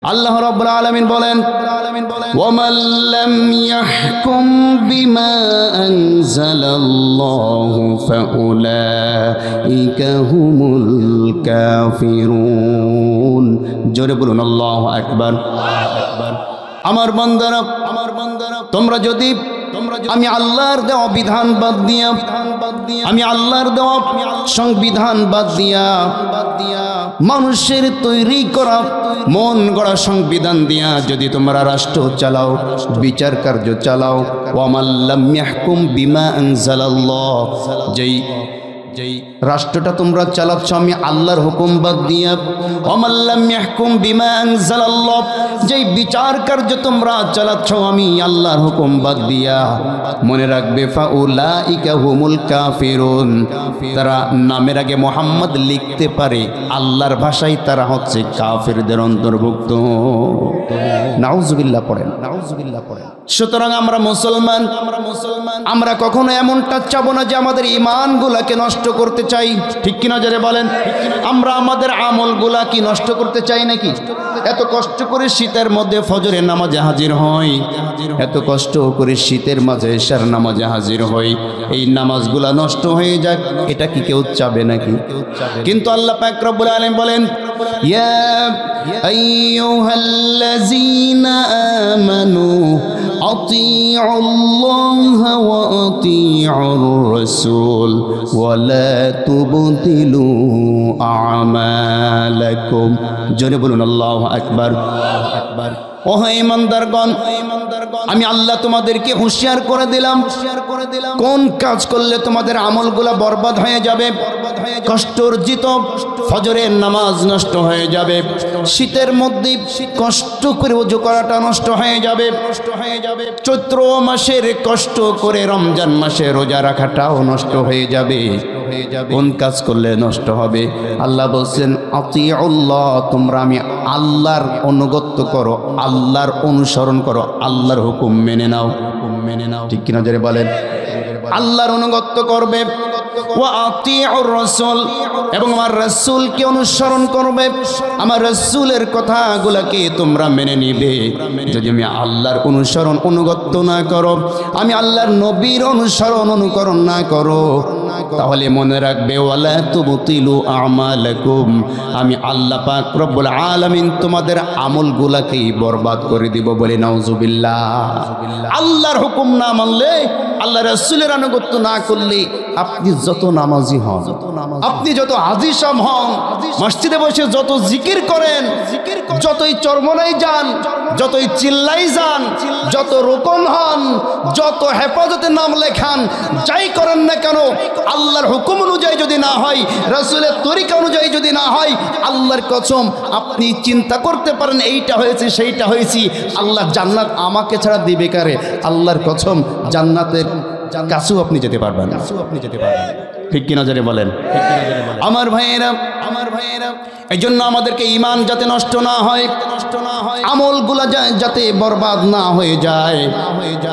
আল্লাহ রাব্বুল আলামিন বলেন ওয়ামান লাম ইয়াহকুম বিমা আনজালাল্লাহু ফাউলাইকা হুমুল কাফিরুন। জোরে বলুন আল্লাহু আকবার। আমার বান্দারা তোমরা যদি আমি আল্লাহর দেওয়া বিধান বাদ দিয়া, আমি আল্লাহর দেওয়া সংবিধান বাদ দিয়া, মানুষের তৈরি করা মন গড়া সংবিধান দিয়া যদি তোমরা রাষ্ট্র চালাও, বিচার কার্য চালাও, ওয়ামান লাম ইয়াহকুম বিমা আনজালাল্লাহ, যেই রাষ্ট্রটা তোমরা চালাচ্ছ আমি আল্লাহর হুকুম বাদ দিয়া, ওয়ামান লাম ইয়াহকুম বিমা আনজালাল্লাহ, যেই বিচার কার্য তোমরা চালাচ্ছ আমি আল্লাহর হুকুম বাদ দিয়া, মনে রাখবে ফাউলাইকা হুমুল কাফিরুন, তারা নামের আগে মুহাম্মদ লিখতে পারে, আল্লাহর ভাষায় তারা হচ্ছে কাফিরদের অন্তর্ভুক্ত। নাউজুবিল্লাহ পড়েন, নাউজুবিল্লাহ পড়েন। সুতরাং আমরা মুসলমান, আমরা কখনো এমনটা চাবো না যে আমাদের ঈমানগুলোকে নষ্ট করতে চাই, ঠিক কিনা যারা বলেন? আমরা আমাদের আমলগুলা কি নষ্ট করতে চাই নাকি? এত কষ্ট করে শীতের মধ্যে ফজরের নামাজে হাজির হই, এত কষ্ট করে শীতের মাঝে এশার নামাজে হাজির হই, এই নামাজগুলা নষ্ট হয়ে যাক, এটা কি কেউ চাবে নাকি? কিন্তু আল্লাহ পাক রব্বুল আলামিন বলেন ইয়া আইয়ুহাল্লাযীনা আমানু আতিউল্লাহা ওয়া আতিউর রাসূল ওয়া লা তুবতিলু আমালাকুম। জোরে বলুন আল্লাহু আকবার। ও হে ঈমানদারগণ, আমি আল্লাহ তোমাদেরকে হুঁশিয়ার করে দিলাম, কোন কাজ করলে তোমাদের আমলগুলা বরবাদ হয়ে যাবে, কষ্ট অর্জিত ফজরের নামাজ নষ্ট হয়ে যাবে, শীতের মধ্যে কষ্ট করে ওযু করাটা নষ্ট হয়ে যাবে, চৈত্র মাসের কষ্ট করে রমজান মাসে রোজা রাখাটাও নষ্ট হয়ে যাবে। কোন কাজ করলে নষ্ট হবে? আল্লাহ বলছেন আতিউল্লাহ, তোমরা আমি আল্লাহর অনুগত্য করো, আল্লাহর অনুসরণ করো, আল্লাহর হুকুম মেনে নাও, ঠিক কিনা যারা বলেন? আল্লাহর অনুগত্য করবে, ওয়া আতিউর রাসূল, এবং আমার রাসূলকে অনুসরণ করবে, আমার রাসূলের কথাগুলোকে তোমরা মেনে নিবে। যদি আমি আল্লাহর অনুসরণ অনুগত্য না করো, আমি আল্লাহর নবীর অনুসরণ অনুকরণ না করো, তাহলে মনে রাখবে ওয়ালা তুবতিলু আমালাকুম, আমি আল্লাহ পাক রব্বুল আলামিন তোমাদের আমলগুলোকে বরবাদ করে দিব। বলে নাউজুবিল্লাহ। আল্লাহর হুকুম না মানলে, আল্লাহ রাসূলের আনুগত্য না করলে, আপনি যত নামাজি হন, আপনি যত হাজিসাম হন, মসজিদে বসে যত জিকির করেন, যতই চরমনাই যান, যতই চিল্লাই যান, যত রোকন হন, যত হেফাজতে নাম লেখান, যাই করেন না কেন, আল্লাহর হুকুম অনুযায়ী যদি না হয়, রাসূলের তরিকা অনুযায়ী যদি না হয়, আল্লাহর কসম আপনি চিন্তা করতে পারেন এইটা হয়েছে সেইটা হয়েছি, আল্লাহ জান্নাত আমাকে ছাড়া দিবে কারে? আল্লাহর কসম জান্নাতের কাছেও আপনি যেতে পারবেন, ঠিক কিনা যারা বলেন? আমার ভাইয়েরা, এই জন্য আমাদেরকে ঈমান যাতে নষ্ট না হয়, আমলগুলা যাতে বরবাদ না হয়ে যায়,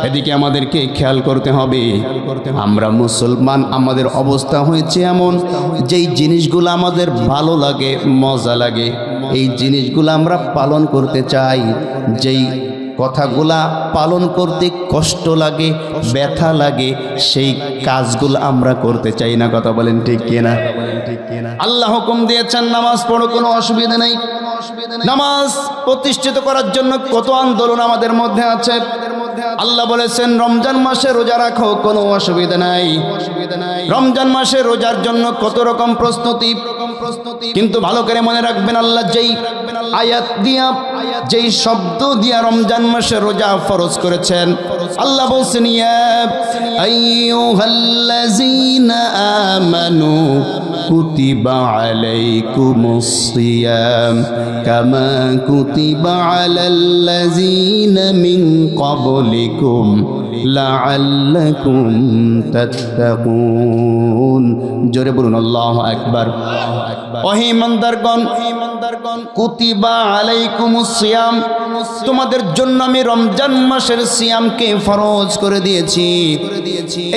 এদিকে আমাদেরকে খেয়াল করতে হবে। আমরা মুসলমান, আমাদের অবস্থা হয়েছে এমন, যেই জিনিসগুলো আমাদের ভালো লাগে, মজা লাগে, এই জিনিসগুলো আমরা পালন করতে চাই, যেই কথাগুলা পালন করতে কষ্ট লাগে, ব্যথা লাগে, সেই কাজগুলো আমরা করতে চাই না। কথা বলেন ঠিক কিনা? আল্লাহ হুকুম দিয়েছেন নামাজ পড়ো, কোনো অসুবিধা নেই। নামাজ প্রতিষ্ঠিত করার জন্য কত আন্দোলন আমাদের মধ্যে আছে। আল্লাহ বলেছেন রমজান মাসে রোজা রাখো, কোনো অসুবিধা নাই। রমজান মাসে রোজার জন্য কত রকম প্রস্তুতি, কিন্তু ভালো করে মনে রাখবেন, আল্লাহ যেই আয়াত দিয়া, যেই শব্দ দিয়া রমজান মাসে রোজা ফরজ করেছেন, আল্লাহ বলছেন ইয়া আইয়ুহাল্লাযীনা আমানু কুতিবা আলাইকুমুস সিয়াম কামা কুতিবা আলাল্লাযীনা মিন ক্বাবলিকুম লাআল্লাকুম তাত্তাকুন। জোরে বলুন আল্লাহু আকবার। ও ঈমানদারগণ, কুতিবা আলাইকুমুস সিয়াম, তোমাদের জন্য আমি রমজান মাসের সিয়ামকে ফরজ করে দিয়েছি।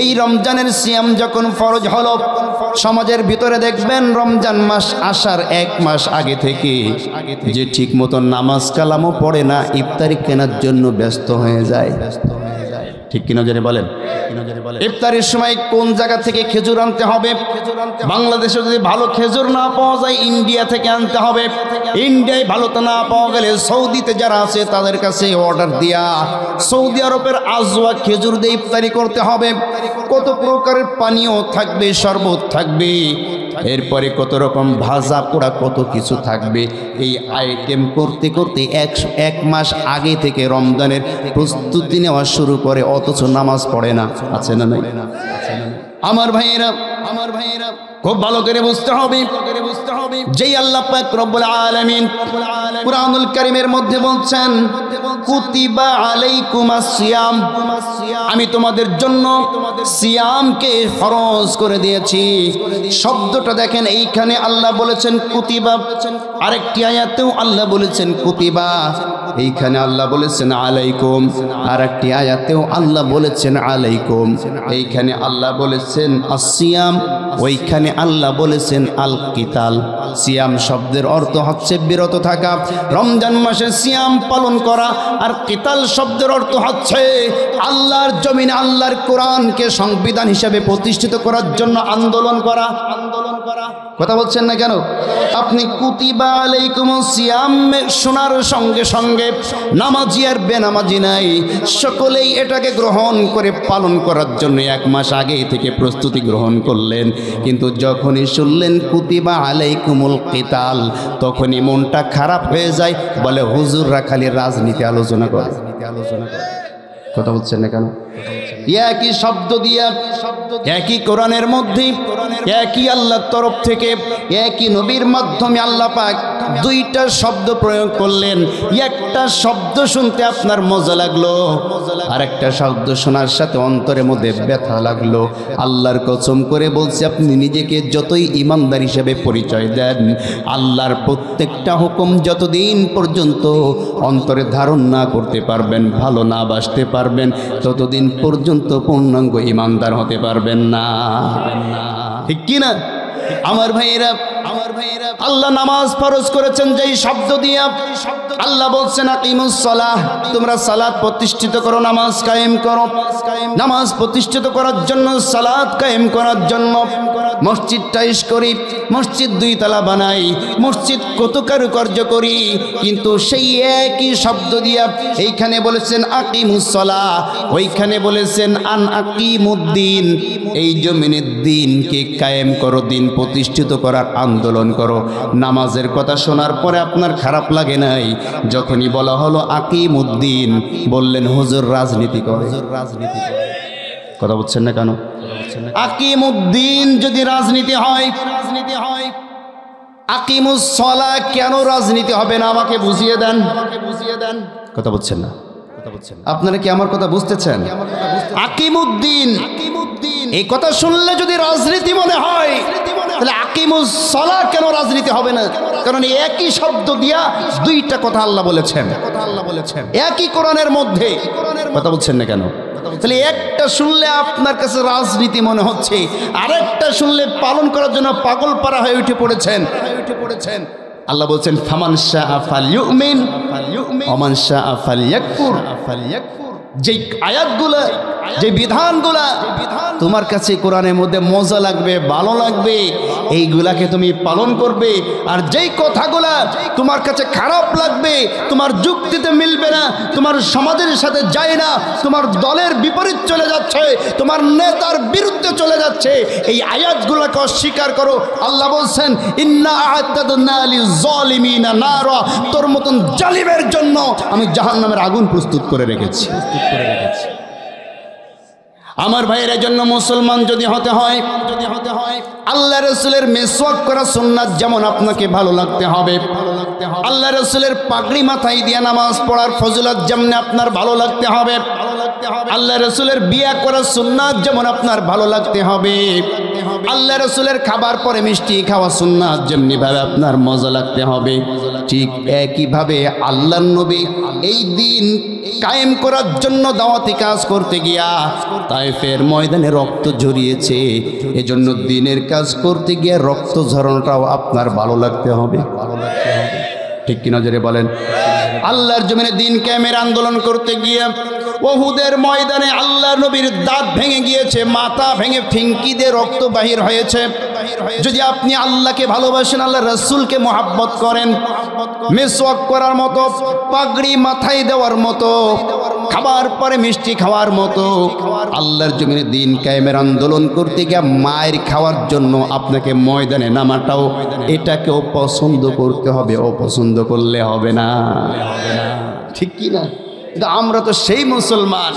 এই রমজানের সিয়াম যখন ফরজ হলো, সমাজের ভিতরে দেখবেন রমজান মাস আসার 1 মাস আগে থেকে যে ঠিক মতো নামাজ কালামও পড়ে না, ইফতারি কেনার জন্য ব্যস্ত হয়ে যায়। ঠিক কিনা জানি বলেন? ইফতারের সময় কোন জায়গা থেকে খেজুর আনতে হবে? বাংলাদেশে যদি ভালো খেজুর না পাওয়া যায়, ইন্ডিয়া থেকে আনতে হবে। ইন্ডিয়ায় ভালোটা না পাওয়া গেলে সৌদিতে যারা আছে তাদের কাছে অর্ডার দিয়া সৌদি আরবের আজওয়া খেজুর দিয়ে ইফতারি করতে হবে। কত প্রকারের পানীয় থাকবে, শরবত থাকবে, এরপরে কত রকম ভাজা পোড়া কত কিছু থাকবে। এই আইটেম করতে করতে 1 মাস আগে থেকে রমজানের প্রস্তুতি নেওয়া শুরু করে, অথচ নামাজ পড়ে না। আছে না নাই? আমার ভাইয়েরা খুব ভালো করে বুঝতে হবে, যেই আল্লাহ পাক রব্বুল আলামিন কুরআনুল কারীমের মধ্যে বলছেন কুতিবা আলাইকুমাস সিয়াম, আমি তোমাদের জন্য সিয়ামকে ফরজ করে দিয়েছি। শব্দটা দেখেন, এইখানে আল্লাহ বলেছেন কুতিবা, আরেকটি আয়াতেও আল্লাহ বলেছেন কুতিবা, এইখানে আল্লাহ বলেছেন আলাইকুম, আরেকটি আয়াতেও আল্লাহ বলেছেন আলাইকুম। এইখানে আল্লাহ বলেছেন আসিয়াম, ওইখানে আল্লাহ বলেছেন আল কিতাল। সিয়াম শব্দের অর্থ হচ্ছে বিরত থাকা, রমজান মাসে সিয়াম পালন করা। আর কিতাল শব্দের অর্থ হচ্ছে আল্লাহর জমিনে আল্লাহর কোরআনকে সংবিধান হিসেবে প্রতিষ্ঠিত করার জন্য আন্দোলন করা। কথা বলছেন না কেন? আপনি কুতিবা আলাইকুমুস সিয়াম শোনার সঙ্গে সঙ্গে নামাজি আর বেনামাজি নাই, সকলেই এটাকে গ্রহণ করে পালন করার জন্য 1 মাস আগে থেকে প্রস্তুতি গ্রহণ করলেন। কিন্তু যখনই শুনলেন কুতিবা আলাইকুমুল কিতাল, তখনই মনটা খারাপ হয়ে যায়, বলে হুজুররা খালি রাজনীতি আলোচনা করে। কথা বলছেন না কেন? একই শব্দ দিয়া, একই কোরআনের মধ্যে, একই আল্লাহর তরফ থেকে, একই নবীর মাধ্যমে আল্লাহ পাক 2টা শব্দ প্রয়োগ করলেন। একটা শব্দ শুনতে আপনার মজা লাগলো, আর একটা শব্দ শোনার সাথে অন্তরের মধ্যে ব্যথা লাগলো। আল্লাহর কসম করে বলছি, আপনি নিজেকে যতই ইমানদার হিসেবে পরিচয় দেন, আল্লাহর প্রত্যেকটা হুকুম যতদিন পর্যন্ত অন্তরে ধারণ না করতে পারবেন, ভালো না বাসতে পারবেন, ততদিন পর্যন্ত পূর্ণাঙ্গ ইমানদার হতে পারবেন না। ঠিক কি না আমার ভাইয়েরা? আল্লাহ নামাজ ফরজ করেছেন যেই শব্দ দিয়া, আল্লাহ বলছেন আকিমুস সালাহ, তোমরা সালাত প্রতিষ্ঠিত করো, নামাজ কায়েম করো। নামাজ প্রতিষ্ঠিত করার জন্য, সালাত কায়েম করার জন্য মসজিদ টাইস করি, মসজিদ 2 তলা বানাই, মসজিদ কত কারুকার্য করি, কিন্তু সেই একই শব্দ দিয়া এইখানে বলেছেন আকিমুস সালাহ, ওইখানে বলেছেন আন আকিমুদ্দিন, এই জমিনের দিনকে কায়েম করো, দিন প্রতিষ্ঠিত করার আন্দোলন করো। নামাজের কথা শোনার পরে আপনার খারাপ লাগে নাই? যখনই বলা হলো আকিমুদ্দিন, বললেন হুজুর রাজনীতি করে। কথা বলছেন না কেন? আকিমুদ্দিন যদি রাজনীতি হয়, আকিমুস সালাহ কেন রাজনীতি হবে না? আমাকে বুঝিয়ে দেন। কথা বলছেন না? আপনারা কি আমার কথা বুঝতেছেন? আকিমুদ্দিন, এই কথা শুনলে যদি রাজনীতি মনে হয়, তাহলে আকিমুস সালাহ কেন রাজনীতি হবে না? কারণ একই শব্দ দিয়া 2টা কথা আল্লাহ বলেছেন, একই কোরআনের মধ্যে। কথা বলছেন না কেন? তাহলে একটা শুনলে আপনার কাছে রাজনীতি মনে হচ্ছে, আরেকটা শুনলে পালন করার জন্য পাগল পারা হয়ে উঠে পড়েছেন। আল্লাহ বলছেন ফামান শাআ ফালইউমিন ওয়া মান শাআ ফালইয়াকফুর। যে আয়াতগুলা, যে বিধানগুলা তোমার কাছে কোরআনের মধ্যে মজা লাগবে, ভালো লাগবে, এইগুলাকে তুমি পালন করবে। আর যেই কথাগুলা তোমার কাছে খারাপ লাগবে, তোমার যুক্তিতে মিলবে না, তোমার সমাজের সাথে যায় না, তোমার দলের বিপরীত চলে যাচ্ছে, তোমার নেতার বিরুদ্ধে চলে যাচ্ছে, এই আয়াতগুলোকে অস্বীকার করো। আল্লাহ বলছেন ইন্না আ'তাদনা লিয-যালিমিনা নারা, তোর মতন জালিমের জন্য আমি জাহান্নামের আগুন প্রস্তুত করে রেখেছি। আমার ভাইয়ের জন্য মুসলমান যদি হতে হয় আল্লাহ রাসূলের মিসওয়াক করা সুন্নাত যেমন আপনাকে ভালো লাগতে হবে, আল্লাহ রাসূলের পাগড়ি মাথায় দিয়ে নামাজ পড়ার ফজিলত যেমন আপনার ভালো লাগতে হবে, আল্লাহ রাসূলের বিয়ে করা সুন্নাত যেমন আপনার ভালো লাগতে হবে, আল্লাহ রাসূলের খাবার পরে মিষ্টি খাওয়া সুন্নাত যেমনি ভাবে আপনার মজা লাগতে হবে, ঠিক একইভাবে আল্লাহর নবী এই দিন কায়েম করার জন্য দাওয়াতি কাজ করতে গিয়া তায়েফের ময়দানে রক্ত ঝরিয়েছে। এজন্য দিনের কাজ করতে গিয়ে রক্ত ঝরানোটাও আপনার ভালো লাগতে হবে, ঠিক কি নজরে বলেন? আল্লাহর জমিনে দিন কায়েমের আন্দোলন করতে গিয়ে উহুদের ময়দানে আল্লাহ নবীর দাঁত ভেঙে গিয়েছে, মাথা ভেঙে ফিঙ্কি দিয়ে রক্ত বাহির হয়েছে। যদি আপনি আল্লাহকে ভালোবাসেন, আল্লাহ রাসূলকে মহব্বত করেন, মিসওয়াক করার মতো, পাগড়ি মাথায় দেওয়ার মতো, খাবার পরে মিষ্টি খাওয়ার মতো, আল্লাহর জমিনে দিন কায়েমের আন্দোলন করতে গিয়ে মায়ের খাওয়ার জন্য আপনাকে ময়দানে নামাটাও এটাকেও পছন্দ করতে হবে, অপছন্দ করলে হবে না, ঠিক কি না? আমরা তো সেই মুসলমান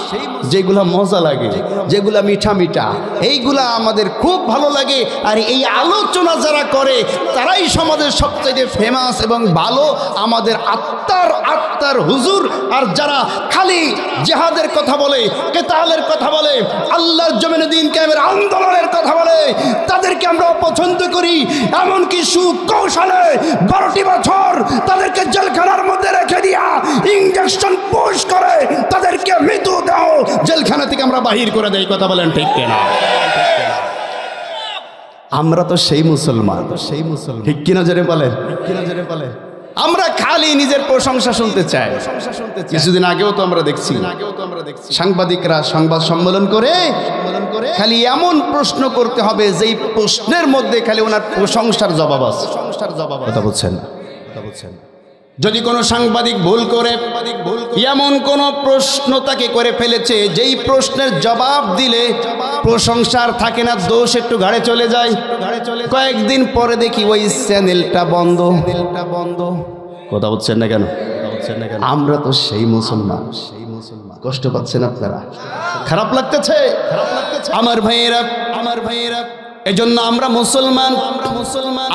যেগুলা মজা লাগে, যেগুলা মিঠা মিঠা, এইগুলা আমাদের খুব ভালো লাগে। আর এই আলোচনা যারা করে তারাই সমাজের সবচেয়ে ফেমাস এবং ভালো, আমাদের আত্মার হুজুর। আর যারা খালি জিহাদের কথা বলে, কেতালের কথা বলে, আল্লাহর জমিনে দিন কায়েমের আন্দোলনের কথা বলে, তাদেরকে আমরা অপছন্দ করি। এমনকি সুকৌশলে 12টি বছর তাদেরকে জেলখানার মধ্যে রেখে দিয়া ইনজেকশন পুশ করে তাদেরকে মৃত্যু দাও জেলখানা থেকে আমরা বাহির করে দেই। কথা বলেন ঠিক কিনা? আমরা তো সেই মুসলমান, ঠিক কিনা জোরে বলেন? আমরা খালি নিজের প্রশংসা শুনতে চাই। কিছুদিন আগেও তো আমরা দেখছি সাংবাদিকরা সংবাদ সম্মেলন করে খালি এমন প্রশ্ন করতে হবে যেই প্রশ্নের মধ্যে খালি ওনার প্রশংসার জবাব আছে। কথা বলছেন না? যদি কোনো সাংবাদিক ভুল করে এমন কোন প্রশ্ন তাকে করে ফেলেছে যেই প্রশ্নের জবাব দিলে প্রশংসার থাকে না, দোষ একটু ঘাড়ে চলে যায়। কয়েকদিন পরে দেখি ওই চ্যানেলটা বন্ধ। কথা বলছেন না কেন? আমরা তো সেই মুসলমান। কষ্ট পাচ্ছেন আপনারা? খারাপ লাগতেছে? আমার ভাইয়েরা, এজন্য আমরা মুসলমান।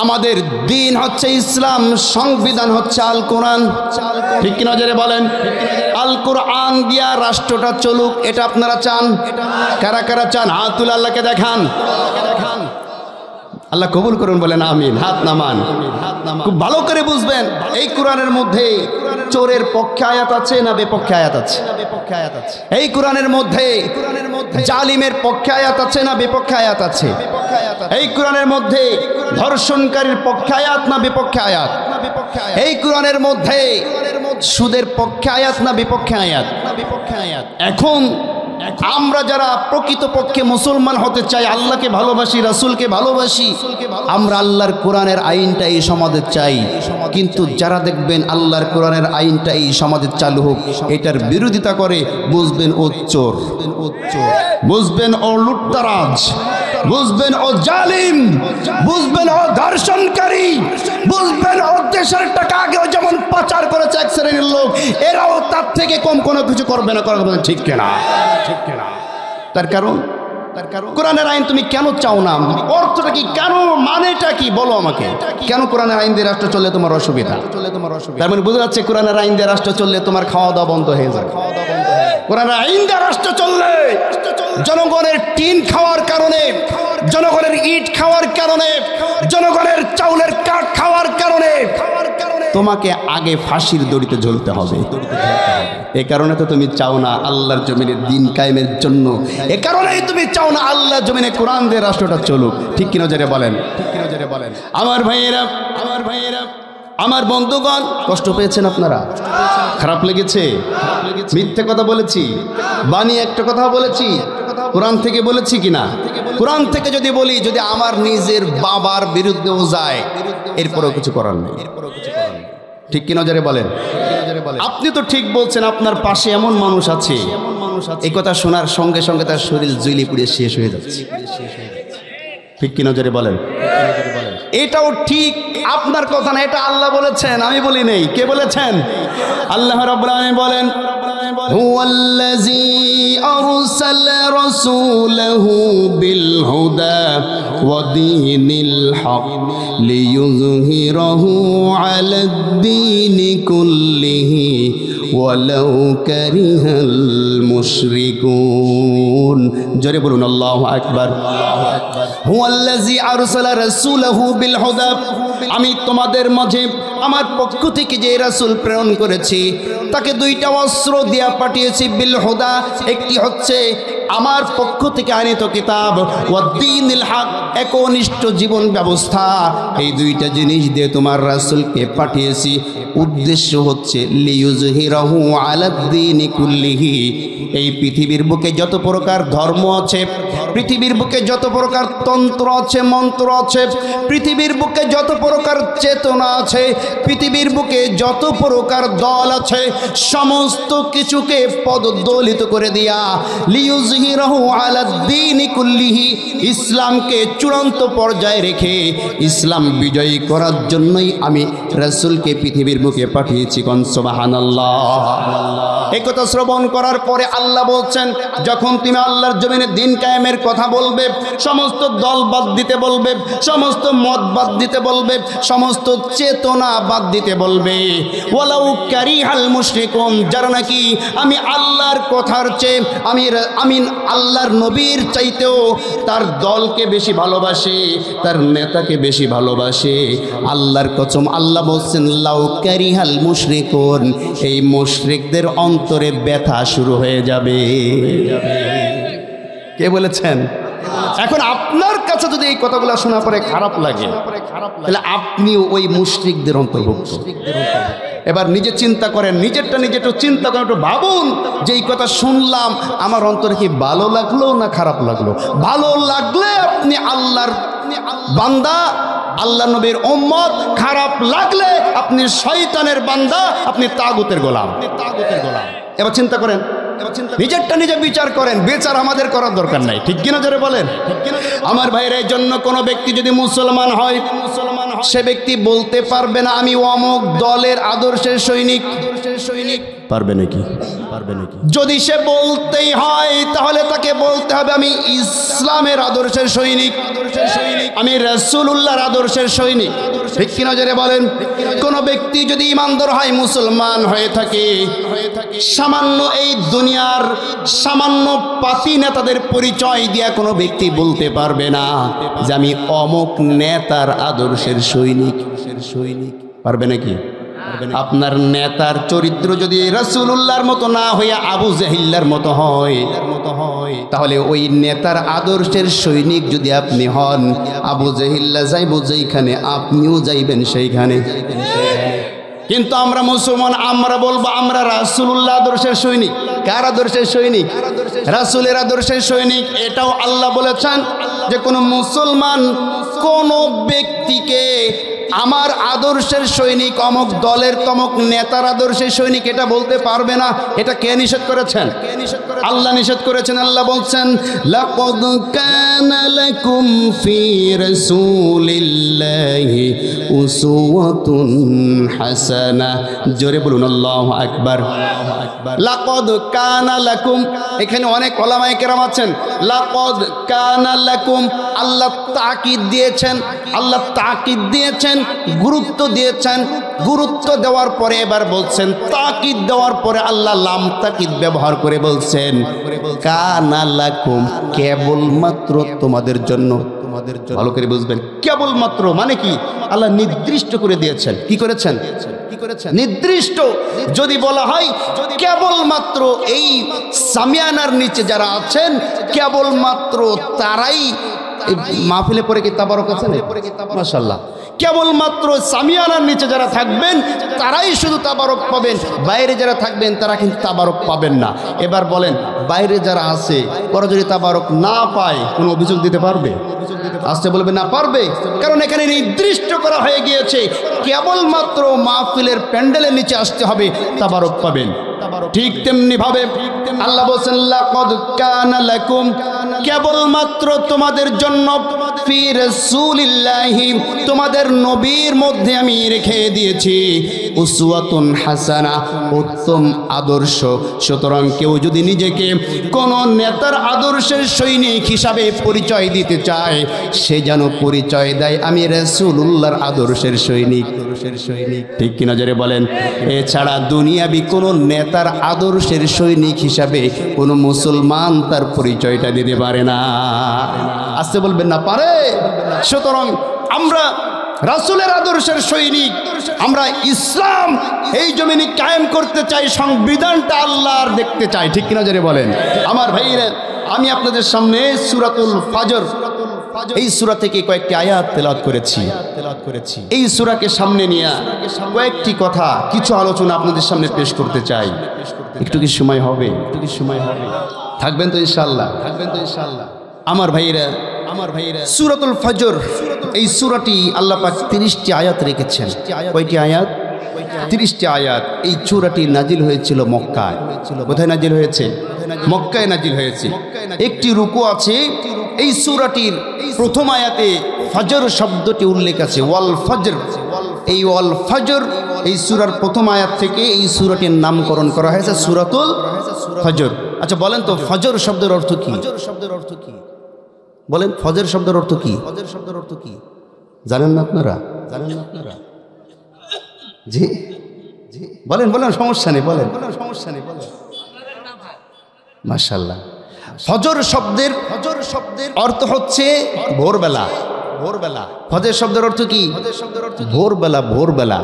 আমাদের দিন হচ্ছে ইসলাম, সংবিধান হচ্ছে আল কোরআন, ঠিক কি নজরে বলেন? আল কোরআন দিয়া রাষ্ট্রটা চলুক, এটা আপনারা চান? কারা কারা চান? হাত তুলে আল্লাহকে দেখান। আল্লাহ কবুল করুন, বলেন আমিন। হাত নামান। খুব ভালো করে বুঝবেন, এই কোরআনের মধ্যে চোরের পক্ষে আয়াত আছে না বিপক্ষে আয়াত আছে? এই কোরআনের মধ্যে জালিমের পক্ষে আয়াত আছে না বিপক্ষে আয়াত আছে? এই কোরআনের মধ্যে ধর্ষণকারীর পক্ষে আয়াত না বিপক্ষে আয়াত? এই কোরআনের মধ্যে সুদের পক্ষে আয়াত না বিপক্ষে আয়াত? এখন আমরা যারা প্রকৃতপক্ষে মুসলমান হতে চাই, আল্লাহকে ভালোবাসি, রাসূলকে ভালোবাসি, আমরা আল্লাহর কোরআনের আইনটা এই সমাজে চাই। কিন্তু যারা দেখবেন আল্লাহর কোরআনের আইনটা এই সমাজে চালু হোক, এটার বিরোধিতা করে, বুঝবেন ও চোর, বুঝবেন ও লুটতারাজ, বুঝবেন ও জালিম, বুঝবেন ও ধর্ষণকারী, বুঝবেন ও দেশের টাকা আগেও যেমন পাচার করেছে এক শ্রেণীর লোক, এরাও তার থেকে কম কোনো কিছু করবে না। ঠিক কিনা? তার কারণ কোরআনের আইন তুমি কেন চাও না? অর্থটা কি? কেন? মানেটা কি? বলো আমাকে। কেন কোরআনের আইন দিয়ে রাষ্ট্র চললে তোমার অসুবিধা? তার মানে বোঝা যাচ্ছে কোরআনের আইন দিয়ে রাষ্ট্র চললে তোমার খাওয়া দাওয়া বন্ধ হয়ে যায়। কোরআনের আইন দিয়ে রাষ্ট্র চললে জনগণের টিন খাওয়ার কারণে, জনগণের ইট খাওয়ার কারণে, জনগণের চাউলের কাঠ খাওয়ার কারণে তোমাকে আগে ফাঁসির দড়িতে ঝুলতে হবে। এ কারণে তো তুমি চাও না আল্লাহর জমিনে দিন কায়েমের জন্য, এ কারণেই তুমি চাও না আল্লাহর জমিনে কোরআন দিয়ে রাষ্ট্রটা চলুক। ঠিক কি নজরে বলেন? আমার ভাইয়েরা, আমার বন্ধুগণ, কষ্ট পেয়েছেন আপনারা? খারাপ লেগেছে? মিথ্যে কথা বলেছি? বানিয়ে একটা কথা বলেছি? কোরআন থেকে বলেছি কিনা? কোরআন থেকে যদি বলি, যদি আমার নিজের বাবার বিরুদ্ধেও যায়, এরপরেও কিছু করার নেই। ঠিক কি নজরে বলেন? আপনি তো ঠিক বলছেন, আপনার পাশে এমন মানুষ আছে, এই কথা শোনার সঙ্গে সঙ্গে তার শরীর জ্বলে পুড়ে শেষ হয়ে যাচ্ছে। ঠিক কি নজরে বলেন? এটাও ঠিক, আপনার কথা না, এটা আল্লাহ বলেছেন, আমি বলি নেই। কে বলেছেন? আল্লাহ রাব্বুল আলামিন বলেন, হুয়াল্লাযী আরসালা রাসূলাহু বিল হুদা ওয়া দীনিল হক লিইয়ুযহিরাহু আলাদ দীনি কুল্লিহি ওয়ালাউ কারিহাল মুশরিকুন। জোরে বলুন আল্লাহু আকবার। হুয়াল্লাযী আরসালা রাসূলাহু বিল হুদা, আমি তোমাদের মাঝে আমার পক্ষ থেকে যে রাসূল প্রেরণ করেছি তাকে দুইটা অস্ত্র দিয়া পাঠিয়েছি। বিল হুদা, একটি হচ্ছে আমার পক্ষ থেকে আনিত কিতাব, ওয়াদ্দীনিল হক, একনিষ্ঠ জীবন ব্যবস্থা। এই দুইটা জিনিস দিয়ে তোমার রাসূলকে পাঠিয়েছি। উদ্দেশ্য হচ্ছে লিইয়ুযহিরাহু আলাদ দীনি কুল্লিহি, এই পৃথিবীর বুকে যত প্রকার ধর্ম আছে, পৃথিবীর বুকে যত প্রকার তন্ত্র আছে, মন্ত্র আছে, পৃথিবীর বুকে যত প্রকার চেতনা আছে, পৃথিবীর বুকে যত প্রকার দল আছে, সমস্ত কিছুকে পদদলিত করে দিয়া লিইয়ুযহিরাহু আলাদ দীনি কুল্লিহি, ইসলামকে চূড়ান্ত পর্যায়ে রেখে ইসলাম বিজয়ী করার জন্যই আমি রাসূলকে পৃথিবীর বুকে পাঠিয়েছি। কোন সুবহানাল্লাহ। এই কথা শ্রবণ করার পরে আল্লাহ বলছেন, যখন তুমি আল্লাহর জমিনে দিন কায়েমের কথা বলবে, সমস্ত দল বাদ দিতে বলবে, সমস্ত মত বাদ দিতে বলবে, সমস্ত চেতনা বাদ দিতে বলবে, ওয়ালাউ কারিহাল মুশরিকুন, যারা নাকি আমি আল্লাহর কথার চেয়ে আমি আল্লাহর নবীর চাইতেও তার দলকে বেশি ভালোবাসে, তার নেতাকে বেশি ভালোবাসে। আল্লাহর কসম, আল্লাহ বলছেন লাউ কারিহাল মুশরিকুন, এই মুশরিকদের অন্তরে ব্যথা শুরু হয়ে যাবে। কে বলেছেন? এখন আপনার কাছে যদি এই কথাগুলো শোনা পরে খারাপ লাগে, তাহলে আপনিও ওই মুশরিকদের অন্তর্ভুক্ত। এবার নিজে চিন্তা করেন, নিজেরটা নিজে একটু চিন্তা করেন, একটু ভাবুন যে এই কথা শুনলাম আমার অন্তরে কি ভালো লাগলো না খারাপ লাগলো? ভালো লাগলে আপনি আল্লাহর বান্দা, আল্লাহ নবীর উম্মত, খারাপ লাগলে আপনি শয়তানের বান্দা, আপনি তাগুতের গোলাম। এবার চিন্তা করেন, নিজেরটা নিজে বিচার করেন। বিচার আমাদের করার দরকার নাই, ঠিক কিনা জোরে বলেন? আমার ভাইয়ের এই জন্য কোনো ব্যক্তি যদি মুসলমান হয়, সে ব্যক্তি বলতে পারবে না আমি অমুক দলের আদর্শের সৈনিক। পারবে নাকি? পারবে নাকি? যদি সে বলতেই হয় তাহলে তাকে বলতে হবে আমি ইসলামের আদর্শের সৈনিক, আমি রাসূলুল্লাহর আদর্শের সৈনিক, ঠিক কিনা জোরে বলেন? কোন ব্যক্তি যদি ইমানদার হয়, মুসলমান হয়ে থাকে, সামান্য এই দুনিয়ার সামান্য পাপী নেতাদের পরিচয় দিয়া কোনো ব্যক্তি বলতে পারবে না যে আমি অমুক নেতার আদর্শের সৈনিক। পারবে নাকি? আপনার নেতার চরিত্র যদি রাসূলুল্লাহর মতো না হইয়া আবু জাহিল্লার মতো হয়, তাহলে ওই নেতার আদর্শের সৈনিক যদি আপনি হন, আবু জাহিল্লা যাইব যেইখানে আপনিও যাইবেন সেইখানে। কিন্তু আমরা মুসলমান, আমরা বলবো আমরা রাসূলুল্লাহ আদর্শের সৈনিক। কার আদর্শের সৈনিক? রাসূলের আদর্শের সৈনিক। এটাও আল্লাহ বলেছেন যে কোনো মুসলমান কোন ব্যক্তিকে আমার আদর্শের সৈনিক, অমুক দলের তমক নেতার আদর্শের সৈনিক এটা বলতে পারবে না। এটা কে নিষেধ করেছেন? আল্লাহ নিষেধ করেছেন। আল্লাহ বলছেন লাকাদ কানা লাকুম ফি রাসূলিল্লাহি উসওয়াতুন হাসানাহ। জোরে বলুন আল্লাহু আকবার। লাকাদ কানা লাকুম, এখানে অনেক উলামায়ে কেরাম আছেন। লাকাদ কানা লাকুম, আল্লাহ তাকিদ দিয়েছেন, আল্লাহ তাকিদ দিয়েছেন, গুরুত্ব দিয়েছেন। গুরুত্ব দেওয়ার পরে এবার বলছেন, তাকিদ দেওয়ার পরে আল্লাহ লাম তাকিদ ব্যবহার করে বলছেন কানা লাকুম, কেবলমাত্র তোমাদের জন্য। ভালো করে বুঝবেন, কেবলমাত্র মানে কি? আল্লাহ নির্দিষ্ট করে দিয়েছেন। কি করেছেন? নির্দিষ্ট। যদি বলা হয় কেবলমাত্র এই সামিয়ানার নিচে যারা আছেন, কেবলমাত্র তারাই মাহফিলে পরে কি তাবারক আছে না? মাশাআল্লাহ। কেবলমাত্র সামিয়ানার নিচে যারা থাকবেন তারাই শুধু তাবারক পাবেন, বাইরে যারা থাকবেন তারা কিন্তু তাবারক পাবেন না। এবার বলেন, বাইরে যারা আছে ওরা যদি তাবারক না পায় কোনো অভিযোগ দিতে পারবে? আসতে বলবে না, পারবে। কারণ এখানে নির্দিষ্ট করা হয়ে গিয়েছে কেবলমাত্র মাহফিলের প্যান্ডেলের নিচে আসতে হবে, তাবারক পাবেন। ঠিক তেমনি ভাবে আল্লাহ বলেন লাকাদ কানা লাকুম, কেবলমাত্র তোমাদের জন্য ফি রাসূলিল্লাহি, তোমাদের নবীর মধ্যে আমি রেখে দিয়েছি উসওয়াতুন হাসানা, উত্তম আদর্শ। সুতরাং কেউ যদি নিজেকে কোন নেতার আদর্শের সৈনিক হিসাবে পরিচয় দিতে চায়, সে যেন পরিচয় দেয় আমি রাসূলুল্লাহর আদর্শের সৈনিক। ঠিক কি নজরে বলেন? এছাড়া দুনিয়াবি কোন নেতার আদর্শের সৈনিক হিসাবে কোন মুসলমান তার পরিচয়টা দিতে পারে না। আসতে বলবেন না পারে? সুতরাং আমরা রাসূলের আদর্শের সৈনিক, আমরা ইসলাম এই জমিনে কায়েম করতে চাই, সংবিধানটা আল্লাহর দেখতে চাই। ঠিক কিনা জোরে বলেন আমার ভাইরা। আমি আপনাদের সামনে সূরাতুল ফাজর, এই সূরা থেকে কয়েকটি আয়াত তেলাওয়াত করেছি। এই সূরাকে সামনে নিয়ে কয়েকটি কথা, কিছু আলোচনা আপনাদের সামনে পেশ করতে চাই। একটু কি সময় হবে? থাকবেন তো ইনশাআল্লাহ? আমার ভাইরা, সূরাতুল ফজর, এই সূরাটি আল্লাহ পাক 30টি আয়াত রেখেছেন। কয়টি আয়াত? 30টি আয়াত। এই সূরাটি নাজিল হয়েছিল মক্কায়। কোথায় নাজিল হয়েছে? মক্কায় নাজিল হয়েছে। একটি রুকু আছে এই সূরাটির প্রথম আয়াতে, ফজর শব্দটি উল্লেখ আছে, ওয়াল ফজর। এই ওয়াল ফজর এই সূরার প্রথম আয়াত থেকে এই সূরাটির নামকরণ করা হয়েছে সূরাতুল ফজর। আচ্ছা বলেন তো ফজর শব্দের অর্থ কি? বলেন ফজর শব্দের অর্থ কি? জানেন না আপনারা? জি বলেন, সমস্যা নেই, বলেন। মাশাআল্লাহ। ফজর শব্দের অর্থ হচ্ছে ভোরবেলা। ফজর শব্দের অর্থ কি? ভোরবেলা।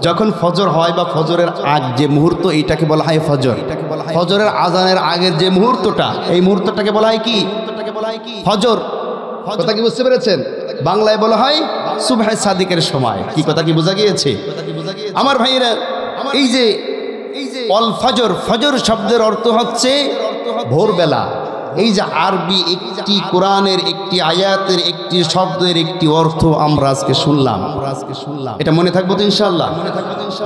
যখন ফজর হয় বা ফজরের আগ যে মুহূর্ত, এইটাকে বলা হয় ফজর। ফজরের আজানের আগের যে মুহূর্তটা, এই মুহূর্তটাকে বলা হয় কি? ফজর। কথা কি বুঝতে পেরেছেন? বাংলায় বলা হয় সুবহে সাদিকের সময়। কি কথা কি বোঝা গিয়েছে আমার ভাইয়েরা? এই যে অল ফজর, ফজর শব্দের অর্থ হচ্ছে ভোরবেলা। এই যে আরবি একটি কোরআনের একটি আয়াতের একটি শব্দের একটি অর্থ আমরা আজকে শুনলাম। এটা মনে থাকবো তো ইনশাআল্লাহ?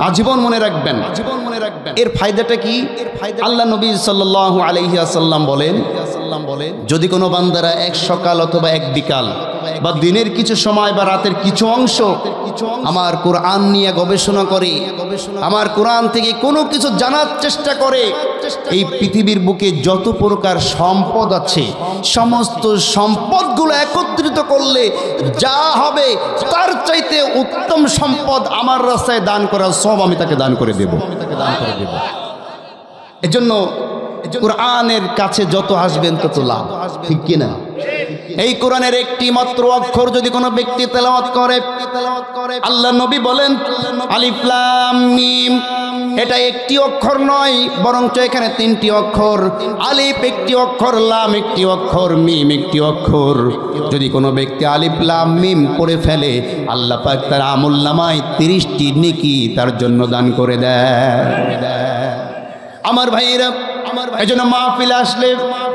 আজীবন মনে রাখবেন। এর ফায়দাটা কি? আল্লাহ নবী সাল্লাল্লাহু আলাইহি ওয়াসাল্লাম বলেন, যদি কোনো বান্দারা এক সকাল অথবা এক বিকাল বা দিনের কিছু সময় বা রাতের কিছু অংশ আমার কোরআন নিয়ে গবেষণা করে, আমার কোরআন থেকে কোনো কিছু জানার চেষ্টা করে, এই পৃথিবীর বুকে যত প্রকার সম্পদ আছে সমস্ত সম্পদগুলো একত্রিত করলে যা হবে তার চাইতে উত্তম সম্পদ আমার রাস্তায় দান করার সব আমি তাকে দান করে দেব। এজন্য কোরআনের কাছে যত আসবেন তত লাভ। ঠিক কিনা? এই কোরআনের একটি মাত্র অক্ষর যদি কোনো ব্যক্তি তেলাওয়াত করে, আল্লাহ নবী বলেন আলিফ লাম মিম, এটা একটি অক্ষর নয়, বরঞ্চ এখানে 3টি অক্ষর। আলিফ একটি অক্ষর, লাম একটি অক্ষর, মিম একটি অক্ষর। যদি কোনো ব্যক্তি আলিফ লাম মিম পড়ে ফেলে, আল্লাহ পাক তার আমলনামায় 30টি নেকি তার জন্য দান করে দেয়। আমার ভাইয়েরা, এই জন্য মাহফিলে আসলে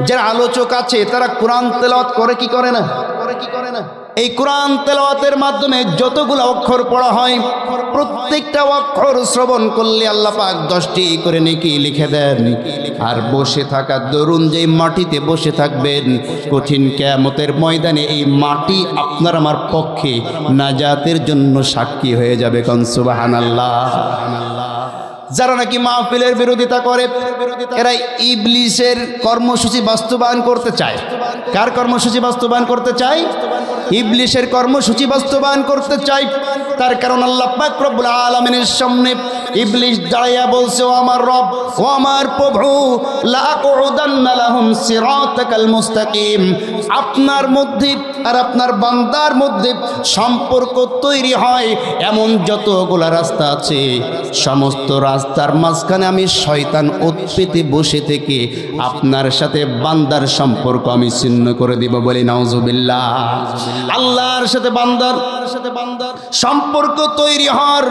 যারা আলোচক আছে তারা কোরআন তেলাওয়াত করে কি করে না? এই কোরআন তেলাওয়াতের মাধ্যমে যতগুলো অক্ষর পড়া হয়, প্রত্যেকটা অক্ষর শ্রবণ করলে আল্লাহ পাক 10টি করে নেকি লিখে দেন। আর বসে থাকা দরুন যে মাটিতে বসে থাকবেন, কঠিন কিয়ামতের ময়দানে এই মাটি আপনার আমার পক্ষে নাজাতের জন্য সাক্ষী হয়ে যাবে। কোন সুবহানাল্লাহ। যারা নাকি মাহফিলের বিরোধিতা করে, এরা ইবলিসের কর্মসূচি বাস্তবায়ন করতে চায়। কার কর্মসূচি বাস্তবায়ন করতে চায়? ইবলিসের কর্মসূচি বাস্তবায়ন করতে চায়। তার কারণ আল্লাহ পাক রব্বুল আলামিনের সামনে ইবলিস দাঁড়াইয়া বলছে, ও আমার রব, ও আমার প্রভু, লা আকুদান্না লাহুম সিরাতাকাল মুস্তাকিম। আপনার মধ্যে আর আপনার বান্দার মধ্যে সম্পর্ক তৈরি হয় এমন যতগুলা রাস্তা আছে, সমস্ত রাস্তার মাঝখানে আমি শয়তান উৎপেতে বসে থেকে আপনার সাথে বান্দার সম্পর্ক আমি ছিন্ন করে দিব। বলি নাউজুবিল্লাহ। আল্লাহর সাথে বান্দার সম্পর্ক তৈরি হওয়ার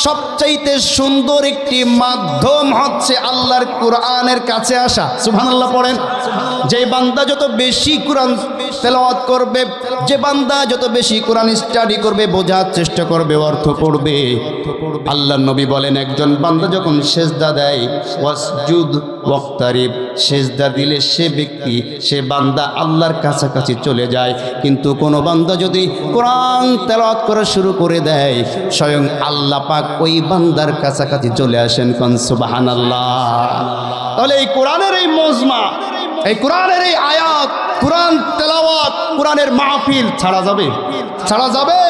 সবচাইতে সুন্দর একটি মাধ্যম হচ্ছে আল্লাহর কোরআনের কাছে আসা। সুবহানাল্লাহ পড়েন। যে বান্দা যত বেশি কোরআন তেলাওয়াত করবে, যে বান্দা যত বেশি কোরআন স্টাডি করবে, বোঝার চেষ্টা করবে, অর্থ পড়বে, আল্লাহর নবী বলেন একজন বান্দা যখন সেজদা দেয়, ওয়াসজুদ ওয়াক্তারিব, সেজদা দিলে সে ব্যক্তি, সে বান্দা আল্লাহর কাছাকাছি চলে যায়। কিন্তু কোনো বান্দা যদি কোরআন তেলাওয়াত করা শুরু করে দেয়, স্বয়ং আল্লাহ পাক ওই বান্দার কাছাকাছি চলে আসেন। কোন সুবহানাল্লাহ। তাহলে এই কোরআনের এই মজমা, এই কোরআনের এই আয়াত, কোরআন তেলাওয়াত, কোরআনের মাহফিল ছাড়া যাবে? ছাড়া যাবে?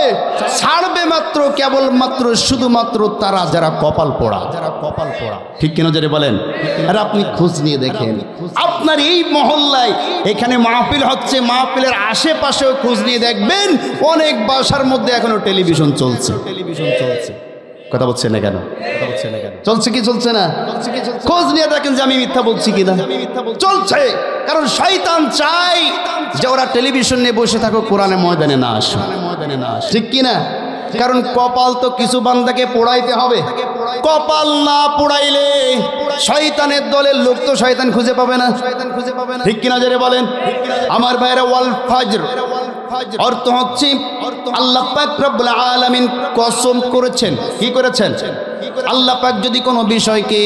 ছাড়বে মাত্র কেবলমাত্র শুধুমাত্র তারা যারা কপাল পোড়া, যারা কপাল পোড়া। ঠিক কিনা যারা বলেন? আর আপনি খোঁজ নিয়ে দেখেন, আপনার এই মহল্লায় এখানে মাহফিল হচ্ছে, মাহফিলের আশেপাশেও খোঁজ নিয়ে দেখবেন অনেক বাসার মধ্যে এখনো টেলিভিশন চলছে। টেলিভিশন চলছে। কথা বলছেন না কেন? চলছে কি চলছে না? খোঁজ নিয়ে দেখেন যে আমি মিথ্যা বলছি কিনা। চলছে, কারণ শয়তান চাই যে ওরা টেলিভিশন নিয়ে বসে থাকো, কোরআনের ময়দানে না আসে। ঠিক কিনা? কারণ কপাল তো কিছু বান্দাকে পোড়াইতে হবে। কপাল না পোড়াইলে শয়তানের দলের লোক তো শয়তান খুঁজে পাবে না। ঠিক কিনা যারা বলেন? আমার ভাইরা, ওয়াল ফাজর অর্থ হচ্ছে আল্লাহ পাক রব্বুল আলামিন কসম করেছেন। কি করেছেন? আল্লাহ পাক যদি কোনো বিষয়কে,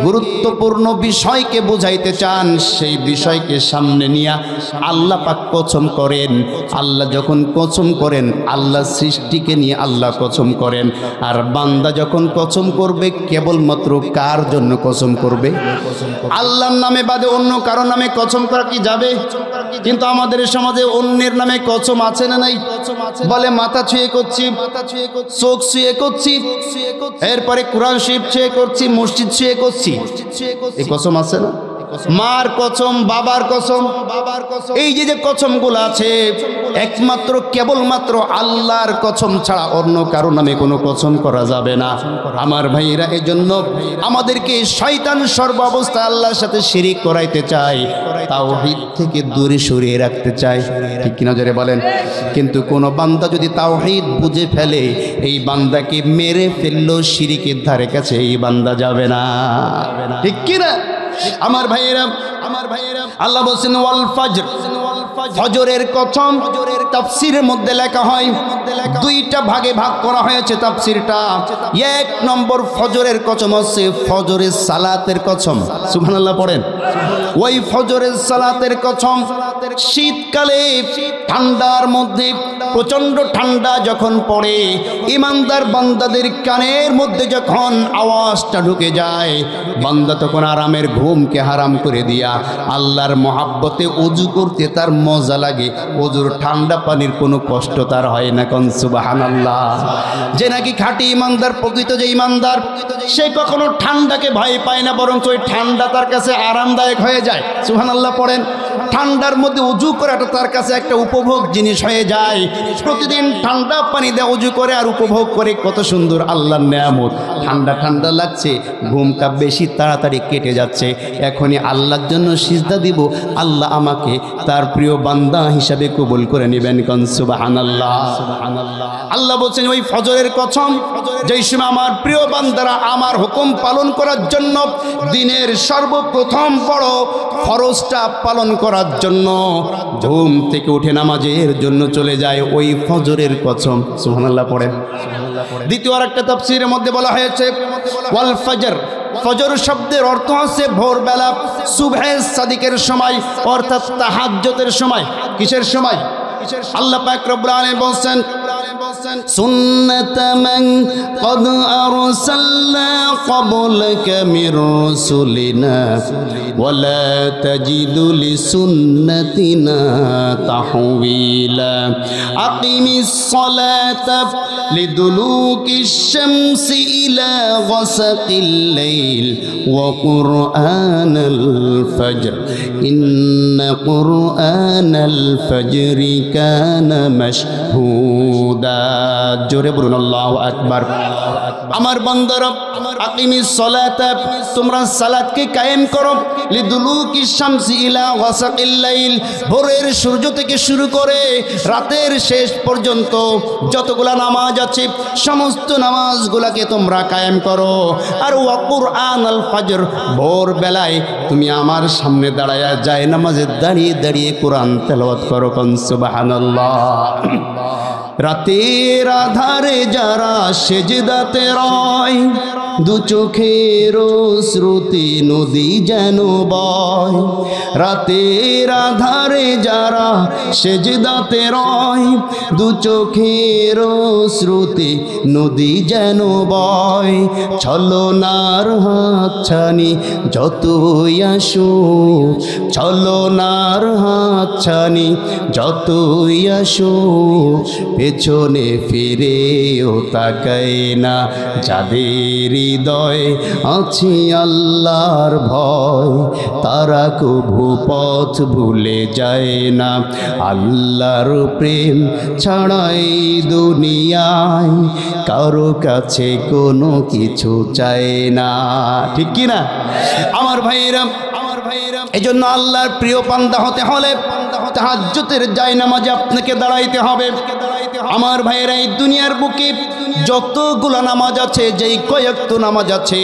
গুরুত্বপূর্ণ বিষয়কে বোঝাইতে চান, সেই বিষয়কে সামনে নিয়ে আল্লাহ পাক কসম করেন। আল্লাহ যখন কসম করেন, আল্লাহ সৃষ্টিকে নিয়ে আল্লাহ কসম করেন। আর বান্দা যখন কসম করবে, কেবলমাত্র কার জন্য কসম করবে? আল্লাহর নামে বাদে অন্য কারো নামে কসম করা কি যাবে? কিন্তু আমাদের সমাজে অন্যের নামে কসম আছে না নাই? বলে মাথা ছুঁয়ে করছি, চোখ ছুঁয়ে করছি, এরপরে কোরআন শরীফ ছুঁয়ে করছি, মসজিদ ছুঁয়ে করছি। এই কসম আছে না? মার কসম, বাবার কসম, এই যে কসমগুলো আছে, একমাত্র কেবলমাত্র আল্লাহর কসম ছাড়া অন্য কারো নামে কোনো কসম করা যাবে না। আমার ভাইয়েরা, এই জন্য আমাদেরকে শয়তান সর্বাবস্থায় আল্লাহর সাথে শিরিক করাইতে চায়, তাওহীদ থেকে দূরে সরিয়ে রাখতে চায়। ঠিক কিনা যারা বলেন? কিন্তু কোনো বান্দা যদি তাওহীদ বুঝে ফেলে, এই বান্দাকে মেরে ফেললো, শিরিকের ধারে কাছে এই বান্দা যাবে না। ঠিক কিনা আমার ভাইয়েরা? আল্লাহ বলছেন ওয়াল ফাজর, ফজরের কসম। তাফসীরের মধ্যে লেখা হয়, দুইটা ভাগে ভাগ করা হয়েছে তাফসীরটা। এক নম্বর ফজরের কসম হচ্ছে ফজরের সালাতের কসম। সুবহানাল্লাহ পড়েন। ওই ফজরের সালাতের কসম শীতকালে ঠান্ডার মধ্যে, প্রচণ্ড ঠান্ডা যখন পড়ে, ইমানদার বান্দাদের কানের মধ্যে যখন আওয়াজটা ঢুকে যায়, বান্দা তখন আরামের ঘুমকে হারাম করে দিয়া আল্লাহর মহাব্বতে অজু করতে তার মজা লাগে। অজুর ঠান্ডা পানির কোনো কষ্ট তার হয় না। কোন সুবহানাল্লাহ। যে নাকি খাঁটি ইমানদার, প্রকৃত যে ইমানদার, সে কখনো ঠান্ডাকে ভয় পায় না, বরং ওই ঠান্ডা তার কাছে আরামদায়ক হয়ে যায়। সুবহানাল্লাহ পড়েন। ঠান্ডার মধ্যে অজু করাটা তার কাছে একটা উপভোগ জিনিস হয়ে যায়। প্রতিদিন ঠান্ডা পানি দিয়ে অজু করে আর উপভোগ করে, কত সুন্দর আল্লাহর নেয়ামত। ঠান্ডা ঠান্ডা লাগছে, ঘুমটা বেশি তাড়াতাড়ি কেটে যাচ্ছে, এখনই আল্লাহর জন্য সিজদা দিব, আল্লাহ আমাকে তার প্রিয় বান্দা হিসাবে কবুল করে নেবেন। কোন সুবহানাল্লাহ। আল্লাহ বলছেন ওই ফজরের কসম, যেই সময় আমার প্রিয় বান্দারা আমার হুকুম পালন করার জন্য, দিনের সর্বপ্রথম বড় ফরজটা পালন করার জন্য ঘুম থেকে উঠে নামাজের জন্য চলে যায়, ওই ফজরের কসম। সুবহানাল্লাহ পড়েন। দ্বিতীয় আরেকটা তাফসীরের মধ্যে বলা হয়েছে ওয়াল ফজর, ফজর শব্দের অর্থ হচ্ছে ভোরবেলা, সুবহে সাদিকের সময়, অর্থাৎ তাহাজ্জুদের সময়। কিসের সময়? আল্লাহ পাক রব্বুল আলামিন বলেন, সুন্নাতা মান ক্বাদ আরসালনা ক্বাবলাকা মির রাসূলিনা ওয়ালা তাজিদু লিসুন্নাতিনা তাহওয়িলা আকিমিস সালাতা লিদুলুকিশ শামসি ইলা গাসাকিল লাইল ওয়া কুরআনাল ফাজর ইন্না কুরআনাল ফাজরি কানা মাশহুদা। জোরে বলুন আল্লাহু আকবার। আমার বান্দারা, আকিমিস সালাতা, তোমরা সালাতকে কায়েম করো, লিদুলুকি শামসি ইলা ওয়াসাকিল লাইল, ভোরের সূর্য থেকে শুরু করে রাতের শেষ পর্যন্ত যতগুলা নামাজ আছে সমস্ত নামাজগুলাকে তোমরা কায়েম করো। আর ওয়া কুরআন আল ফজর, ভোর বেলায় তুমি আমার সামনে দাঁড়ায়া যায় নামাজে দাঁড়িয়ে দাঁড়িয়ে কোরআন তেলাওয়াত করো। কোন সুবহানাল্লাহ। রাতের আধারে যারা সেজদাতে রয়, দু চোখের শ্রুতি নদী যেন বয়। রাতের আধারে যারা সেজদাতে রয়, দু চোখের শ্রুতি নদী যেন বয়। ছলনার হাতছানি যতই আসুক, ছলনার হাতছানি যতই আসুক, পেছনে ফিরেও তাকাই না যাদের হৃদয় আছে আল্লাহর ভয়, তারা কভু পথ ভুলে যায় না। আল্লাহর প্রেম ছাড়াই দুনিয়ায় কারো কাছে কোনো কিছু চায় না। ঠিক কি না আমার ভাইরা? এই জন্য আল্লাহর প্রিয় বান্দা হতে হলে তাহাজ্জুদের জায়নামাজে আপনাকে দাঁড়াইতে হবে। আমার ভাইয়েরা, এই দুনিয়ার বুকে যতগুলা নামাজ আছে, যেই কয়েকটা নামাজ আছে,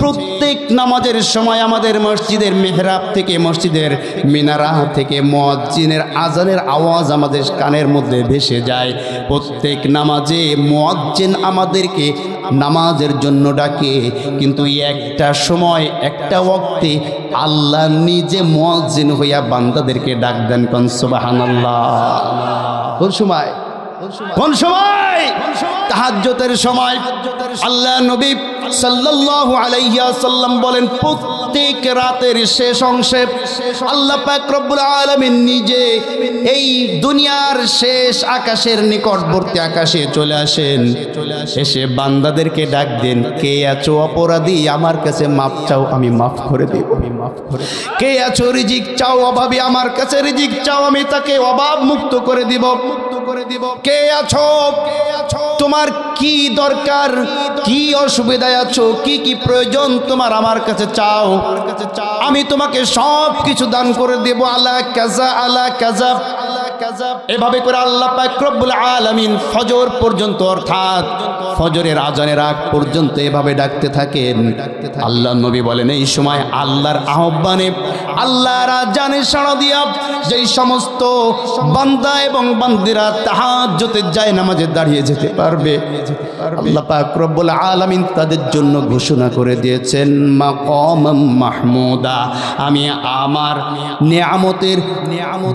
প্রত্যেক নামাজের সময় আমাদের মসজিদের মেহরাব থেকে, মসজিদের মিনারা থেকে মুয়াজ্জিনের আজানের আওয়াজ আমাদের কানের মধ্যে ভেসে যায়। প্রত্যেক নামাজে মুয়াজ্জিন আমাদেরকে নামাজের জন্য ডাকে, কিন্তু একটা সময় একটা ওয়াক্তে আল্লাহ নিজে মুয়াজ্জিন হইয়া বান্দাদেরকে ডাক দেন। কোন সুবহানাল্লাহ। কোন সময়? কোন সময়? তাহাজ্জুদের সময়। আল্লাহ নবী সাল্লাল্লাহু আলাইহি ওয়াসাল্লাম বলেন, প্রত্যেক রাতের শেষ অংশে আল্লাহ পাক রব্বুল আলামিন নিজে এই দুনিয়ার শেষ আকাশের নিকটবর্তী আকাশে চলে আসেন। এসে বান্দাদেরকে ডাক দেন, কে আছো অপরাধী, আমার কাছে মাপ চাও, আমি মাফ করে দেব। কে আছো রিজিক চাও অভাবী, আমার কাছে রিজিক চাও, আমি তাকে অভাব মুক্ত করে দিব। কে আছো, তোমার কি দরকার, কি অসুবিধায় আছো, কি কি প্রয়োজন তোমার, আমার কাছে চাও, আমি তোমাকে সব কিছু দান করে দেব। আলা কাজা আলা কাজা। এভাবে করে আল্লাহ পাক রব্বুল আলামিন ফজর পর্যন্ত, অর্থাৎ ফজরের আজানের আগ পর্যন্ত এভাবে ডাকতে থাকেন। আল্লাহ নবী বলেন, এই সময় আল্লাহর আহ্বানে, আল্লাহর আজানে সাড়া দিয়া যেই সমস্ত বান্দা এবং বান্দিরা তাহাজ্জুদের জায়নামাজে দাঁড়িয়ে যেতে পারবে, আল্লাহ পাক রব্বুল আলামিন তাদের জন্য ঘোষণা করে দিয়েছেন, মাকামাম মাহমুদা, আমি আমার নিয়ামতের,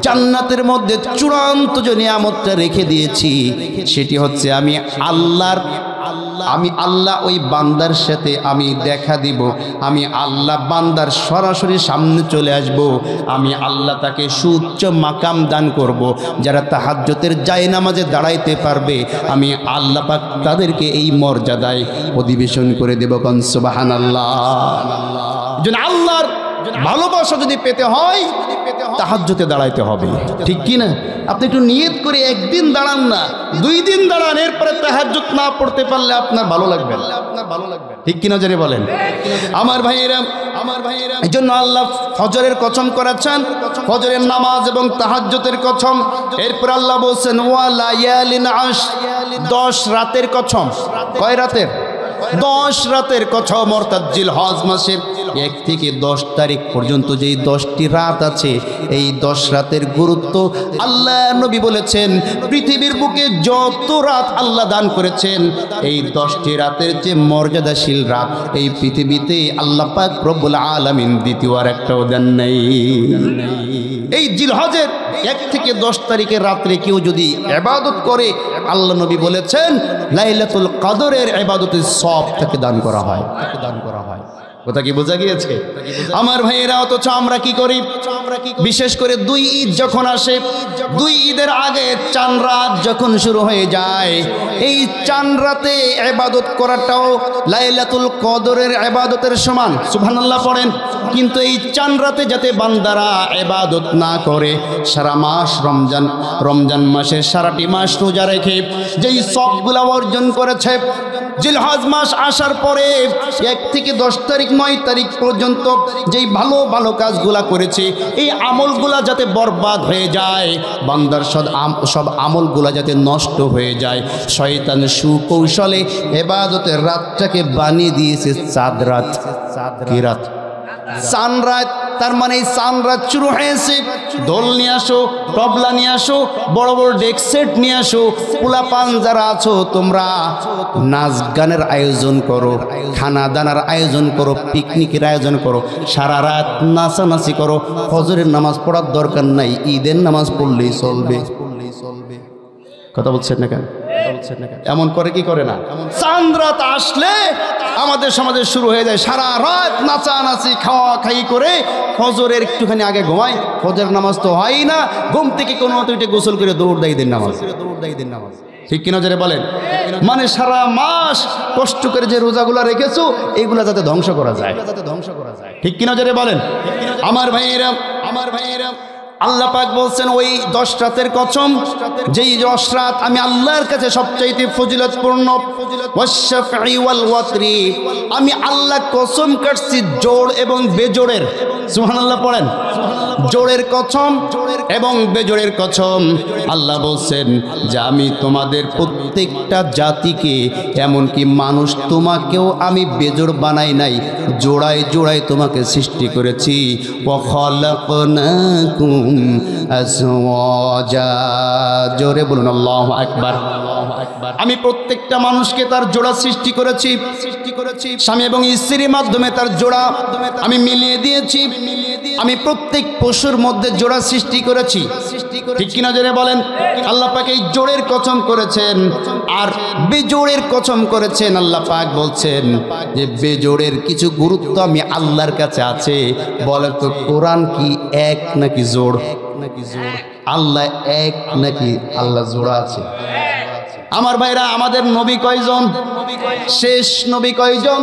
জান্নাতের মধ্যে চূড়ান্ত যে নিয়ামতটা রেখে দিয়েছি, সেটি হচ্ছে আমি আল্লাহ ওই বান্দার সাথে আমি দেখা দিব। আমি আল্লাহ বান্দার সরাসরি সামনে চলে আসব। আমি আল্লাহ তাকে সুউচ্চ মাকাম দান করব। যারা তাহাজ্জুদের জায়নামাজে দাঁড়াইতে পারবে, আমি আল্লাহ পাক তাদেরকে এই মর্যাদায় অধিবেশন করে দেব। কোন সুবহানাল্লাহ। যেন আল্লাহর ভালোবাসা যদি পেতে হয়, তাহাজ্জুদে দাঁড়াইতে হবে। ঠিক কি না? আপনি একটু নিয়ত করে একদিন দাঁড়ান না, 2 দিন দাঁড়ান, এরপরে তাহাজ্জুদ না পড়তে পারলে আপনার ভালো লাগবে না। ঠিক কিনা জানি বলেন আমার ভাইয়েরা? এই জন্য আল্লাহ ফজরের কসম করেছেন, ফজরের নামাজ এবং তাহাজ্জুদের কসম। এরপর আল্লাহ বলছেন, ওয়া লায়ালিন আশ, 10 রাতের কসম। কয় রাতের? 10 রাতের কসম। অর্থাৎ জিলহজ মাসের 1 থেকে 10 তারিখ পর্যন্ত যেই 10টি রাত আছে, এই 10 রাতের গুরুত্ব আল্লাহ নবী বলেছেন, পৃথিবীর বুকে যত রাত আল্লাহ দান করেছেন, এই 10টি রাতের যে মর্যাদাশীল রাত এই পৃথিবীতে আল্লাহ পাক রব্বুল আলামিন দ্বিতীয় আর একটাও দেন নাই। এই জিলহজের 1 থেকে 10 তারিখের রাত্রে কেউ যদি ইবাদত করে, আল্লাহ নবী বলেছেন লাইলাতুল কদরের ইবাদতের সওয়াব তাকে দান করা হয়। কথা কি বোঝা গিয়েছে আমার ভাইয়েরা? অথচ আমরা কি করি? বিশেষ করে 2 ঈদ যখন আসে, 2 ঈদের আগে চাঁদ রাত যখন শুরু হয়ে যায়, এই চাঁদ রাতে ইবাদত করাটাও লাইলাতুল কদরের ইবাদতের সমান। সুবহানাল্লাহ পড়েন। কিন্তু এই চাঁদ রাতে যাতে বান্দারা ইবাদত না করে, সারা মাস রমজান মাসে সারাটি মাস রোজা রেখে যেই সবগুলা অর্জন করেছে, জিলহজ মাস আসার পরে 1 থেকে 10 তারিখ 9 তারিখ পর্যন্ত যেই ভালো ভালো কাজগুলা করেছে এই আমলগুলা যাতে বরবাদ হয়ে যায়, বান্দার সব আমলগুলা যাতে নষ্ট হয়ে যায়, শয়তান সুকৌশলে ইবাদতের রাতটাকে বানিয়ে দিয়েছে চাঁদ রাত। কি রাত? চাঁদ রাত। তার মানে এই চাঁদ রাত শুরু হয়েছে, দোল নিয়ে আসো, তবলা নিয়ে আসো, বড় বড় ডেক সেট নিয়ে আসো, পোলাপান যারা আছো তোমরা নাচ গানের আয়োজন করো, খানা দানার আয়োজন করো, পিকনিকের আয়োজন করো, সারা রাত নাচানাচি করো। ফজরের নামাজ পড়ার দরকার নাই, ঈদের নামাজ পড়লেই চলবে। কথা বলছেন না কেন? এমন করে কি করে না? চাঁদ রাত আসলে আমাদের সমাজে শুরু হয়ে যায় সারা রাত নাচানাচি খাওয়া খাই করে ফজরের একটুখানি আগে ঘুমায়, ফজর নামাজ তো হয় না, ঘুম থেকে কোনো মতো উঠে গোসল করে দৌড় দেয় ঈদের নামাজ। ঠিক কিনা যারা বলেন? মানে সারা মাস কষ্ট করে যে রোজাগুলা রেখেছো এইগুলা যাতে ধ্বংস করা যায়। ঠিক কিনা যারা বলেন? আমার ভাইয়েরা আল্লাহ পাক বলছেন ওই 10 রাতের কসম, যেই 10 রাত আমি আল্লাহর কাছে সবচাইতে ফজিলতপূর্ণ, ওয়াশ-শাফঈ ওয়াল ওয়াতরি, আমি আল্লাহ কসম কাটছি জোড় এবং বেজোড়ের। সুবহানাল্লাহ পড়েন। জোড়ের কসম এবং বেজোড়ের কসম। আল্লাহ বলছেন যে আমি তোমাদের প্রত্যেকটা জাতিকে, এমনকি মানুষ তোমাকেও আমি বেজোড় বানাই নাই, জোড়ায় জোড়ায় তোমাকে সৃষ্টি করেছি। ওয়া খালাকনাকুম আজওয়াজা। জোরে বলুন আল্লাহু আকবার। আমি প্রত্যেকটা মানুষকে তার জোড়া সৃষ্টি করেছি, স্বামী এবং স্ত্রীর মাধ্যমে তার জোড়া আমি মিলিয়ে দিয়েছি। আমি প্রত্যেক পশুর মধ্যে জোড়া সৃষ্টি করেছি। ঠিক কিনা জোরে বলেন? আল্লাহ পাক এই জোড়ের কসম করেছেন আর বেজোড়ের কসম করেছেন। আল্লাহ পাক বলছেন যে বেজোড়ের কিছু গুরুত্ব আমি আল্লাহর কাছে আছে। বলে তো কোরআন কি এক নাকি জোড়? আল্লাহ এক নাকি আল্লাহ জোড়া আছে? আমার ভাইরা, আমাদের নবী কয়জন? শেষ নবী কয়জন?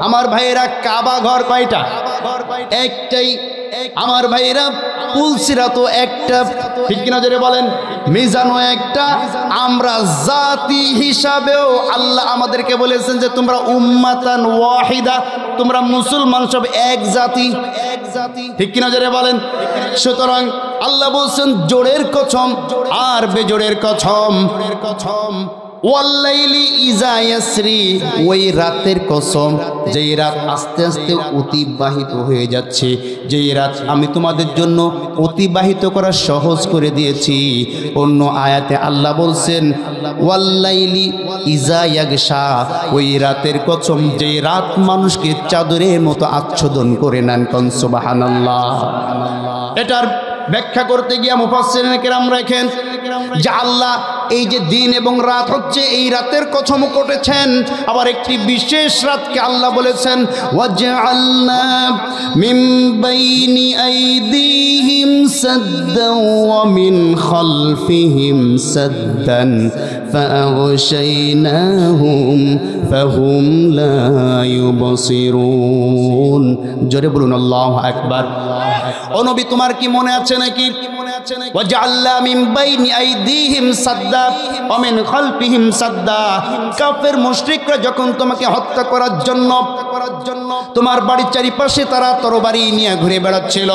আমার ভাইরা, কাবা ঘর কয়টা? একটাই। আমার ভাইরা, পুলসিরাতও একটা। ঠিক কিনা জোরে বলেন? মিজানও একটা। আমরা জাতি হিসাবেও আল্লাহ আমাদেরকে বলেছেন যে তোমরা উম্মাতান ওয়াহিদা, তোমরা মুসলমান সব এক জাতি। ঠিক কিনা জোরে বলেন? সুতরাং আল্লাহ বলছেন জোড়ের কসম আর বেজোড়ের কসম। ওয়াল্লাইলি ইজা ইয়াসরি, ওই রাতের কসম যেই রাত আস্তে আস্তে অতিবাহিত হয়ে যাচ্ছে, যেই রাত আমি তোমাদের জন্য অতিবাহিত করা সহজ করে দিয়েছি। অন্য আয়াতে আল্লাহ বলছেন ওয়াল্লাইলি ইজা ইয়াগশা, ওই রাতের কসম যেই রাত মানুষকে চাদরের মতো আচ্ছাদন করে নেন। কোন সুবহানাল্লাহ। এটার ব্যাখ্যা করতে গিয়ে মুফাসসিরিন কেরাম রাখেন যে আল্লাহ এই যে দিন এবং রাত হচ্ছে, এই রাতের কসম করেছেন। আবার একটি বিশেষ রাতকে আল্লাহ বলেছেন ওয়াজআলনা মিন বাইনি আইদিহিম সাদ্দান ওয়া মিন খালফিহিম সাদ্দান ফাআগশাইনাহুম ফাহুম লা ইউবসিরুন। জোরে বলুন আল্লাহু আকবার। ও নবী, তোমার কি মনে আছে নাকি? ওয়াজআলনা মিন বাইনি আইদিহিম সাদ্দা ওয়া মিন খালফিহিম সাদ্দা। কাফের মুশরিকরা যখন তোমাকে হত্যা করার জন্য তোমার বাড়ির চারিপাশে তারা তরবারি নিয়ে ঘুরে বেড়াচ্ছিল,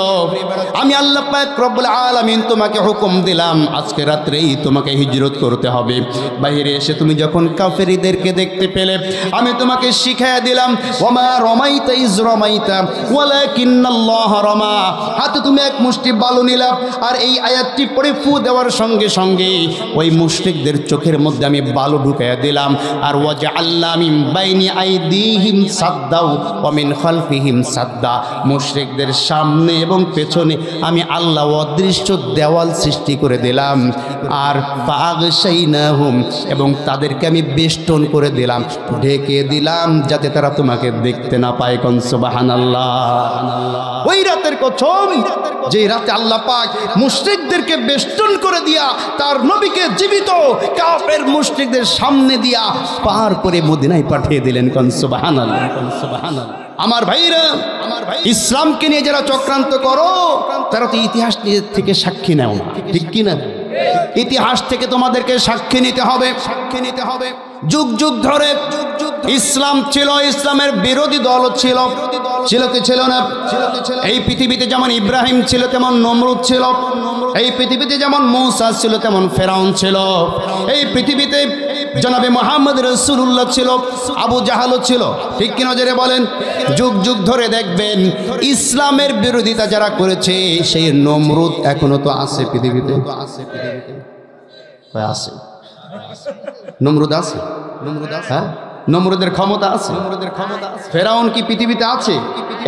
আমি আল্লাহ পাক রব্বুল আলামিন তোমাকে হুকুম দিলাম আজকে রাত্রেই তোমাকে হিজরত করতে হবে। বাইরে এসে তুমি যখন কাফেরদেরকে দেখতে পেলে, আমি তোমাকে শিখাইয়া দিলাম ওয়ামা রমাইতা ইজ রমাইতা ওয়ালাকিন্নাল্লাহ রমা। হাতে তুমি এক মুষ্টি বালু নিলা, আর এই আয়াতটি পড়ে ফু দেওয়ার সঙ্গে সঙ্গে ওই মুশরিকদের চোখের মধ্যে আমি বালু ঢুকাইয়া দিলাম। আর ওয়াজআলনা মিন বাইনি আইদিহিম সাদ্দা ওয়া মিন খালফিহিম সাদ্দা, মুশরিকদের সামনে এবং পেছনে আমি আল্লাহ অদৃশ্য দেওয়াল সৃষ্টি করে দিলাম। আর ফাগশাইনাহুম, এবং তাদেরকে আমি বেষ্টন করে দিলাম, ঢেকে দিলাম, যাতে তারা তোমাকে দেখতে না পায়। কোন সুবহানাল্লাহ। ওই রাতের কসম যে রাতে আল্লাহ পাক মুশরিকদেরকে বেষ্টন করে দিয়া তার নবীকে জীবিত কাফের মুশরিকদের সামনে দিয়া পার করে মদিনায় পাঠিয়ে দিলেন। কোন সুবহানাল্লাহ। আমার ভাইরা, ইসলামকে নিয়ে যারা চক্রান্ত করো তারা তো ইতিহাস থেকে সাক্ষী নেও না। ঠিক কিনা? ইতিহাস থেকে তোমাদেরকে সাক্ষী নিতে হবে। যুগ যুগ ধরে ইসলাম ছিল, ইসলামের বিরোধী দল ছিল, ছিল কি ছিল না? এই পৃথিবীতে যেমন ইব্রাহিম ছিল তেমন নমরুদ ছিল, এই পৃথিবীতে যেমন মূসা ছিল তেমন ফেরাউন ছিল, এই পৃথিবীতে জনাবে মুহাম্মদ রাসূলুল্লাহ ছিল, আবু জাহালও ছিল। ঠিক কিনা জোরে বলেন? যুগ যুগ ধরে দেখবেন ইসলামের বিরোধিতা যারা করেছে সেই নমরুদ এখনো তো আছে পৃথিবীতে, আছে নমরুদ আছে, হ্যাঁ নমরুদের ক্ষমতা আছে, ফেরাউন কি পৃথিবীতে আছে?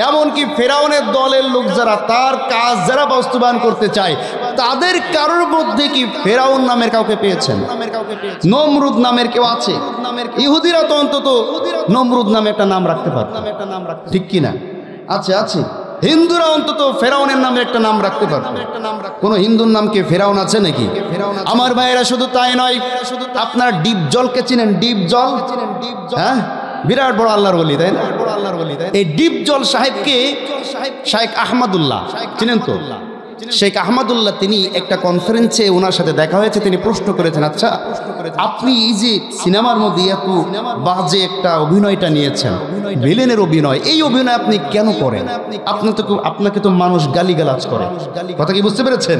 এমনকি ফেরাউনের দলের লোক যারা, তার কাজ যারা বাস্তবায়ন করতে চায়, তাদের কারোর মধ্যে কি ফেরাউন নামের কাউকে পেয়েছেন? নমরুদ নামের কেউ আছে? ইহুদিরা তো অন্তত নমরুদ নামে একটা নাম রাখতে পারে, ঠিক কিনা? আছে, আছে। হিন্দুরা অন্তত ফেরাউনের নামে একটা নাম রাখতে পারত। কোন হিন্দুর নাম কি ফেরাউন আছে নাকি? আমার ভাইয়েরা শুধু তাই নয়, আপনার ডিপ জলকে চিনেন? ডিপ জল, হ্যাঁ, বিরাট বড় আল্লাহর ওলি, তাই না? এই ডিপ জল সাহেবকে শেখ আহমদুল্লাহ চিনেন তো? শেখ আহমদুল্লাহ তিনি একটা কনফারেন্সে ওনার সাথে দেখা হয়েছে, তিনি প্রশ্ন করেছেন, আচ্ছা আপনি এই যে সিনেমার মধ্যে এত বাজে একটা অভিনয়টা নিয়েছেন, ভিলেনের অভিনয়, এই অভিনয় আপনি কেন করেন? আপনাকে তো মানুষ গালিগালাজ করে, কথা কি বুঝতে পেরেছেন?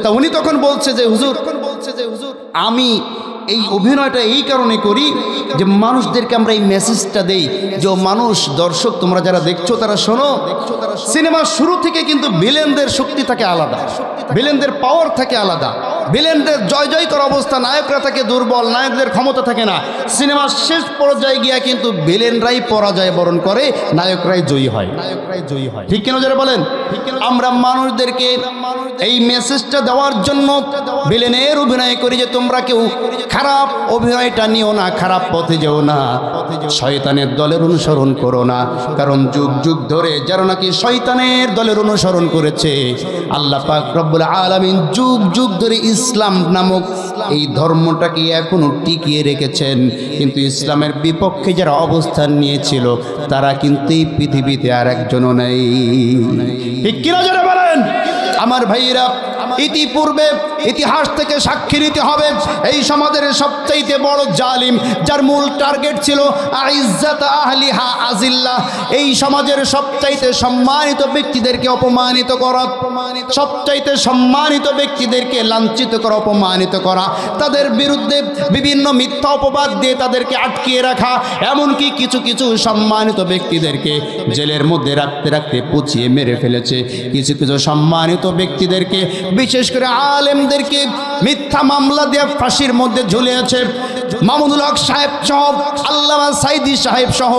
তা উনি তখন বলছে যে হুজুর, আমি এই অভিনয়টা এই কারণে করি যে মানুষদেরকে আমরা এই মেসেজটা দেই যে মানুষ, দর্শক তোমরা যারা দেখছো তারা শোনো, সিনেমার শুরু থেকে কিন্তু ভিলেনদের শক্তি থাকে আলাদা, ভিলেনদের পাওয়ার থাকে আলাদা, ভিলেনদের জয় জয় করা অবস্থা, নায়করা থাকে দুর্বল, নায়কদের ক্ষমতা থাকে না। সিনেমার শেষ পর্যায়ে গিয়া কিন্তু ভিলেনরাই পরাজয় বরণ করে, নায়করাই জয়ী হয়, ঠিক কেন যারা বলেন? আমরা মানুষদেরকে এই মেসেজটা দেওয়ার জন্য ভিলেনের অভিনয় করি যে তোমরা কেউ খারাপ অভিনয়টা নিও না, খারাপ পথে যেও না, শয়তানের দলের অনুসরণ করো না। কারণ যুগ যুগ ধরে যারা নাকি শয়তানের দলের অনুসরণ করেছে, আল্লাহ পাক রব্বুল আলামিন যুগ যুগ ধরে ইসলাম নামক এই ধর্মটাকে এখনো টিকিয়ে রেখেছেন। কিন্তু ইসলামের বিপক্ষে যারা অবস্থান নিয়েছিল তারা কিন্তু এই পৃথিবীতে আর একজনও নেই, ঠিক কিনা যারা বলেন? আমার ভাইয়েরা, ইতিপূর্বে ইতিহাস থেকে সাক্ষী নিতে হবে, এই সমাজের সবচাইতে বড় জালিম, যার মূল টার্গেট ছিল আইজ্জাত আহলিহা আজিল্লাহ, এই সমাজের সবচাইতে সম্মানিত ব্যক্তিদেরকে অপমানিত করা, সবচাইতে সম্মানিত ব্যক্তিদেরকে লাঞ্ছিত করা, অপমানিত করা, তাদের বিরুদ্ধে বিভিন্ন মিথ্যা অপবাদ দিয়ে তাদেরকে আটকিয়ে রাখা, এমনকি কিছু কিছু সম্মানিত ব্যক্তিদেরকে জেলের মধ্যে রাখতে রাখতে পুচিয়ে মেরে ফেলেছে, কিছু কিছু সম্মানিত ব্যক্তিদেরকে, বিশেষ করে আলেমদেরকে মিথ্যা মামলা দিয়ে ফাঁসির মধ্যে ঝুলিয়েছে। মামুনুল হক সাহেব সহ, আল্লামা সাইদি সাহেব সহ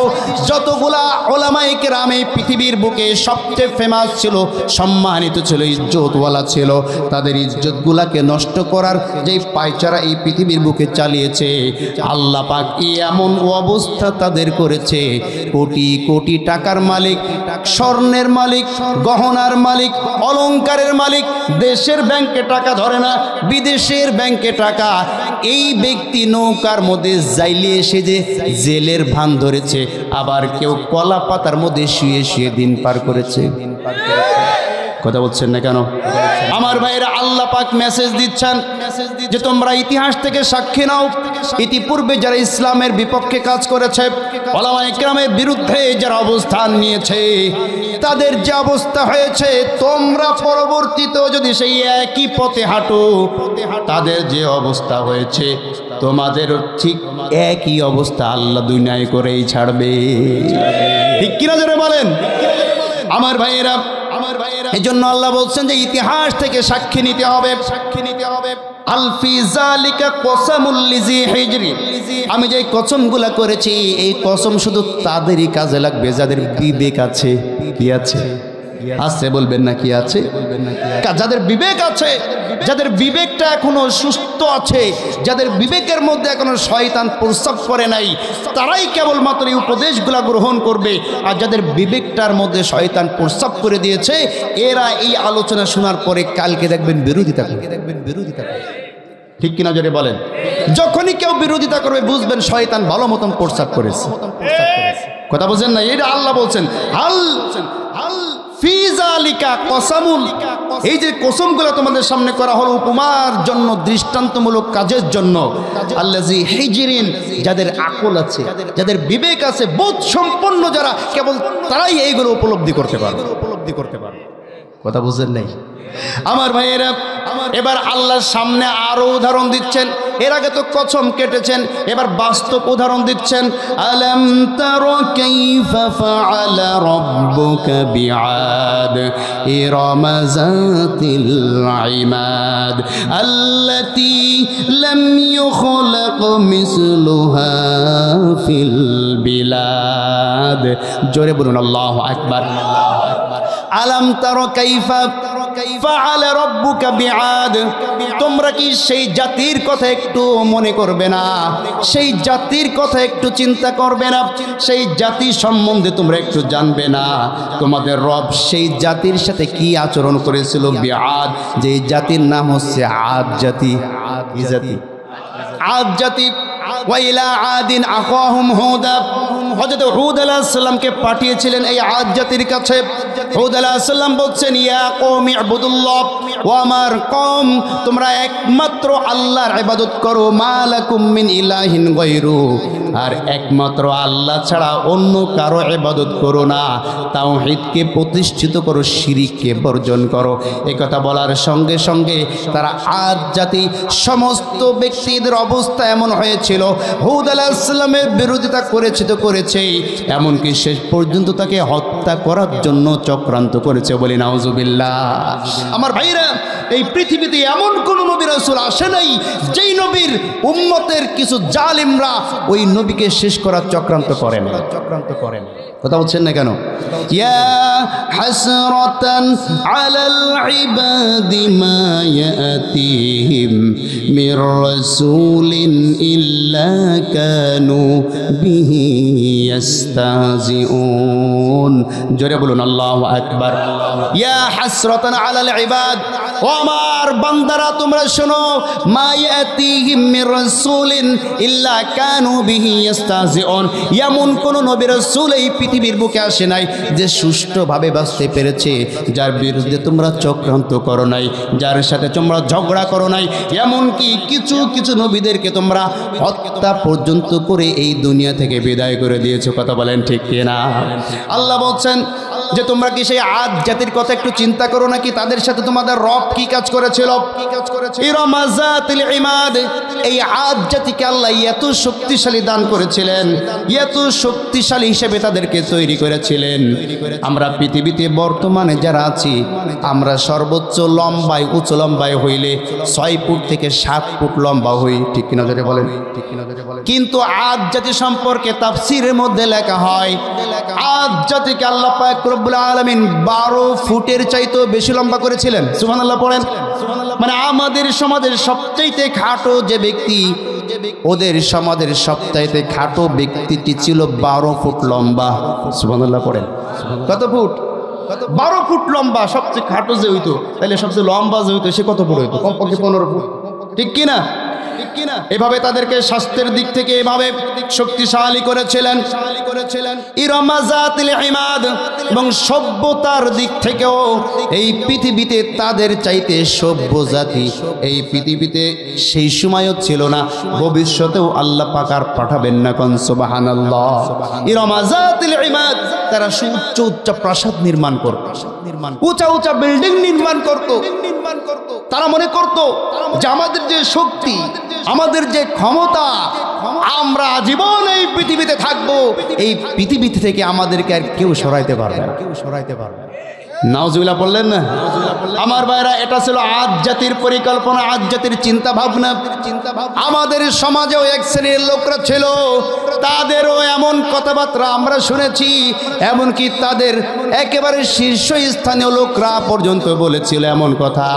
যতগুলা ওলামায়ে কেরাম এই পৃথিবীর বুকে সবচেয়ে ফেমাস ছিল, সম্মানিত ছিল, ইজ্জতওয়ালা ছিল, তাদের ইজ্জতগুলাকে নষ্ট করার যে পায়চারা এই পৃথিবীর বুকে চালিয়েছে, আল্লাহ পাক এমন অবস্থা তাদের করেছে, কোটি কোটি টাকার মালিক, স্বর্ণের মালিক, গহনার মালিক, অলংকারের মালিক, দেশের ব্যাংকে টাকা ধরে না, বিদেশের ব্যাংকে টাকা, এই ব্যক্তি নৌকার মধ্যে যাইলে এসে যে জেলের ভান ধরেছে, আবার কেউ কলা পাতার মধ্যে শুয়ে শুয়ে দিন পার করেছে। কথা বলছেন না কেন? আমার ভাইরা, আল্লাহ পাক মেসেজ দিচ্ছেন যে তোমরা ইতিহাস থেকে সাক্ষী নাও, ইতিপূর্বে যারা ইসলামের বিপক্ষে কাজ করেছে, ওলামায়ে কেরামের বিরুদ্ধে যারা অবস্থান নিয়েছে, তাদের যে অবস্থা হয়েছে, তোমরা পরবর্তীতেও যদি সেই একই পথে হাঁটো, তাদের যে অবস্থা হয়েছে তোমাদের ঠিক একই অবস্থা আল্লাহ দুনিয়ায় করেই ছাড়বে, ঠিক কিনা জোরে বলেন? আমার ভাইয়েরা, এই জন্য আল্লাহ বলছেন যে ইতিহাস থেকে সাক্ষী নিতে হবে, সাক্ষী নিতে হবে। আলফি জালিকা কসামুল লিজি হিজরি, আমি যে কসমগুলা করেছি এই কসম শুধু তাদেরই কাজে লাগবে যাদের বিবেক আছে। কি আছে? আছে বলবেন না? কি আছে? যাদের বিবেক আছে, যাদের বিবেকটা এখনো সুস্থ আছে, যাদের বিবেকের মধ্যে এখনো শয়তান প্রস্রাব করে নাই, তারাই কেবলমাত্র এই উপদেশগুলা গ্রহণ করবে। আর যাদের বিবেকটার মধ্যে শয়তান প্রস্রাব করে দিয়েছে, এরা এই আলোচনা শোনার পরে কালকে দেখবেন বিরোধিতা করবে, ঠিক কিনা জোরে বলেন? যখনই কেউ বিরোধিতা করবে বুঝবেন শয়তান ভালো মতন প্রস্রাব করেছে। কথা বলছেন না? এটা আল্লাহ বলছেন, হাল ফি যালিকা কসামুল এই যে কসমগুলো তোমাদের সামনে করা হলো উপমার জন্য, দৃষ্টান্তমূলক কাজের জন্য। আল্লাযী হিজরিন, যাদের আকল আছে, যাদের বিবেক আছে, বোধ সম্পন্ন যারা, কেবল তারাই এইগুলো উপলব্ধি করতে পারবে। কথা বুঝেন নাই আমার ভাইয়েরা? এবার আল্লাহর সামনে আরো উদাহরণ দিচ্ছেন। এর আগে তো কসম কেটেছেন, এবার বাস্তব উদাহরণ দিচ্ছেন। আলাম তারা কাইফা ফাআলা রাব্বুকা বিআদ ইরাম যাতিল ইমাদ আল্লাতী লাম ইউখলাক মিসলুহা ফিল বিলাদ। জোরে বলুন আল্লাহু আকবার। আলাম তারা কাইফা ফাআলা রাব্বুকা বিআদ, তোমরা কি সেই জাতির কথা একটু মনে করবে না? সেই জাতির কথা একটু চিন্তা করবে না? সেই জাতি সম্বন্ধে তোমরা একটু জানবে না? তোমাদের রব সেই জাতির সাথে কি আচরণ করেছিল? বিআদ, যে জাতির নাম হচ্ছে আদ জাতি। আদ জাতি। ওয়াইলা আদিন আখাহুম হুদা, হযরত হুদ আলাইহিস সালামকে পাঠিয়েছিলেন এই আদ জাতির কাছে। হুদ আলাইহিস সালাম বলছেন, ইয়া কওমি ইবুদুল্লাহ, ও আমার কওম, তোমরা একমাত্র আল্লাহর ইবাদত করো। মা লাকুম মিন ইলাহিন গায়রু, আর একমাত্র আল্লাহ ছাড়া অন্য কারো ইবাদত করো না। তাওহীদকে প্রতিষ্ঠিত করো, শিরককে বর্জন করো। এই কথা বলার সঙ্গে সঙ্গে তারা আদ জাতি, সমস্ত ব্যক্তিদের অবস্থা এমন হয়েছিল, হুদ আলাইহিস সালামের বিরোধিতা করেছে তো করেছেই, এমনকি শেষ পর্যন্ত তাকে হত্যা করার জন্য চক্রান্ত করেছে। বলি নাউজুবিল্লাহ। আমার ভাইরা, এই পৃথিবীতে এমন কোন নবী রাসূল আসে নাই যেই নবীর উম্মতের কিছু জালিমরা ওই নবীকে শেষ করার চক্রান্ত করেন। কথা বলছেন না কেন? ইয়া হাসরাতান আলাল ইবাদি মা ইয়াতিহিম মির রাসূলিন ইল্লা কানু বিহি ইস্তাহজিউন। জোরে বলুন আল্লাহু আকবার। ইয়া হাসরাতান আলাল ইবাদ, ও আমার বান্দারা তোমরা শোনো, মা ইয়াতিহিম মির রাসূলিন ইল্লা কানু বিহি ইস্তাহজিউন। এমন কোন নবী রাসূল এই পৃথিবীর বুকে আসে নাই যে সুষ্ঠুভাবে বাঁচতে পেরেছে, যার বিরুদ্ধে তোমরা চক্রান্ত করো নাই, যার সাথে তোমরা ঝগড়া করো নাই। এমনকি কিছু কিছু নবীদেরকে তোমরা হত্যা পর্যন্ত করে এই দুনিয়া থেকে বিদায় করে দিয়েছো। কথা বলেন ঠিক কিনা? আল্লাহ বলছেন যে তোমরা কি সেই আদ জাতির কথা একটু চিন্তা করো নাকি? তাদের সাথে তোমাদের রব কি কাজ করেছিল? ইরাম যাতিল ইমাদ, এই আদ জাতিকে আল্লাহ এত শক্তিশালী দান করেছিলেন, এত শক্তিশালী হিসেবে তাদেরকে তৈরি করেছিলেন। আমরা পৃথিবীতে বর্তমানে যারা আছি, আমরা সর্বোচ্চ লম্বায়, উঁচু লম্বায় হইলে 6 ফুট থেকে 7 ফুট লম্বা হই। ঠিক কিনা জোরে বলেন? কিন্তু আদ জাতি সম্পর্কে তাফসীরের মধ্যে লেখা হয়, আদ জাতিকে আল্লাহ পাক রব্বুল আলামিন 12 ফুটের চাইতেও বেশি লম্বা করেছিলেন। সুবহানাল্লাহ পড়েন। মানে আমাদের সমাজের সবচাইতে খাটো যে ব্যক্তি, ওদের সমাজের সবচাইতে খাটো ব্যক্তিটি ছিল 12 ফুট লম্বা। সুবহানাল্লাহ পড়েন। কত ফুট? 12 ফুট লম্বা। সবচেয়ে খাটো যে হইতো, তাহলে সবচেয়ে লম্বা যে হইতো সে কত ফুট হইতো? কমপক্ষে 15 ফুট। ঠিক কিনা? এভাবে তাদেরকে স্বাস্থ্যের দিক থেকে এভাবে শক্তিশালী করেছিলেন। ইরাম যাতিল ইমাদ, এবং সভ্যতার দিক থেকেও এই পৃথিবীতে তাদের চাইতে সভ্য জাতি এই পৃথিবীতে সেই সময়ও ছিল না, ভবিষ্যতেও আল্লাহ পাক আর পাঠাবেন না। কোন সুবহানাল্লাহ। ইরাম যাতিল ইমাদ, তারা উচ্চ উচ্চ প্রাসাদ নির্মাণ করত, উঁচা উঁচা বিল্ডিং নির্মাণ করত। তারা মনে করত যে আমাদের যে শক্তি, আমাদের যে ক্ষমতা, আমরা জীবন এই পৃথিবীতে থাকবো, এই পৃথিবী থেকে আমাদেরকে আর কেউ সরাইতে পারবে না। নাউজুবিল্লাহ বললেন না? আমার ভাইরা, এটা ছিল আদ জাতির পরিকল্পনা, আদ জাতির চিন্তা ভাবনা। আমাদের সমাজেও এক শ্রেণীর লোকরা ছিল, তাদেরও এমন কথাবার্তা আমরা শুনেছি। এমনকি তাদের একেবারে শীর্ষস্থানীয় লোকরা পর্যন্ত বলেছিল এমন কথা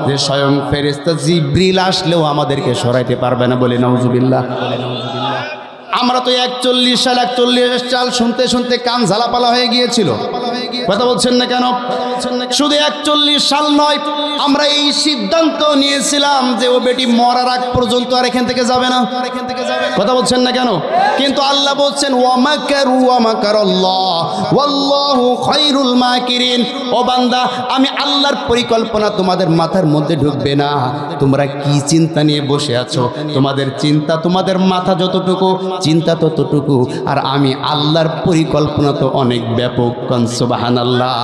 যে স্বয়ং ফেরেশতা জিবরিল আসলেও আমাদেরকে সরাইতে পারবে না। বলে নাউজুবিল্লাহ। আমরা তো 41 সাল শুনতে শুনতে কান ঝালাপালা হয়ে গিয়েছিল। কথা বলছেন না কেন? শুধু 41 সাল নয়, আমরা এই সিদ্ধান্ত নিয়েছিলাম যে ও বেটি মরার আগ পর্যন্ত আর এখান থেকে যাবে না। কথা বলছেন না কেন? কিন্তু আল্লাহ বলছেন ওয়ামাকারু ওয়ামাকারাল্লাহ ওয়াল্লাহু খায়রুল মাকিরিন। ও বান্দা, আমি আল্লাহর পরিকল্পনা তোমাদের মাথার মধ্যে ঢুকবে না। তোমরা কি চিন্তা নিয়ে বসে আছো? তোমাদের চিন্তা, তোমাদের মাথা যতটুকু, চিন্তা ততটুকু, আর আমি আল্লাহর পরিকল্পনা তো অনেক ব্যাপক। সুবহানাল্লাহ।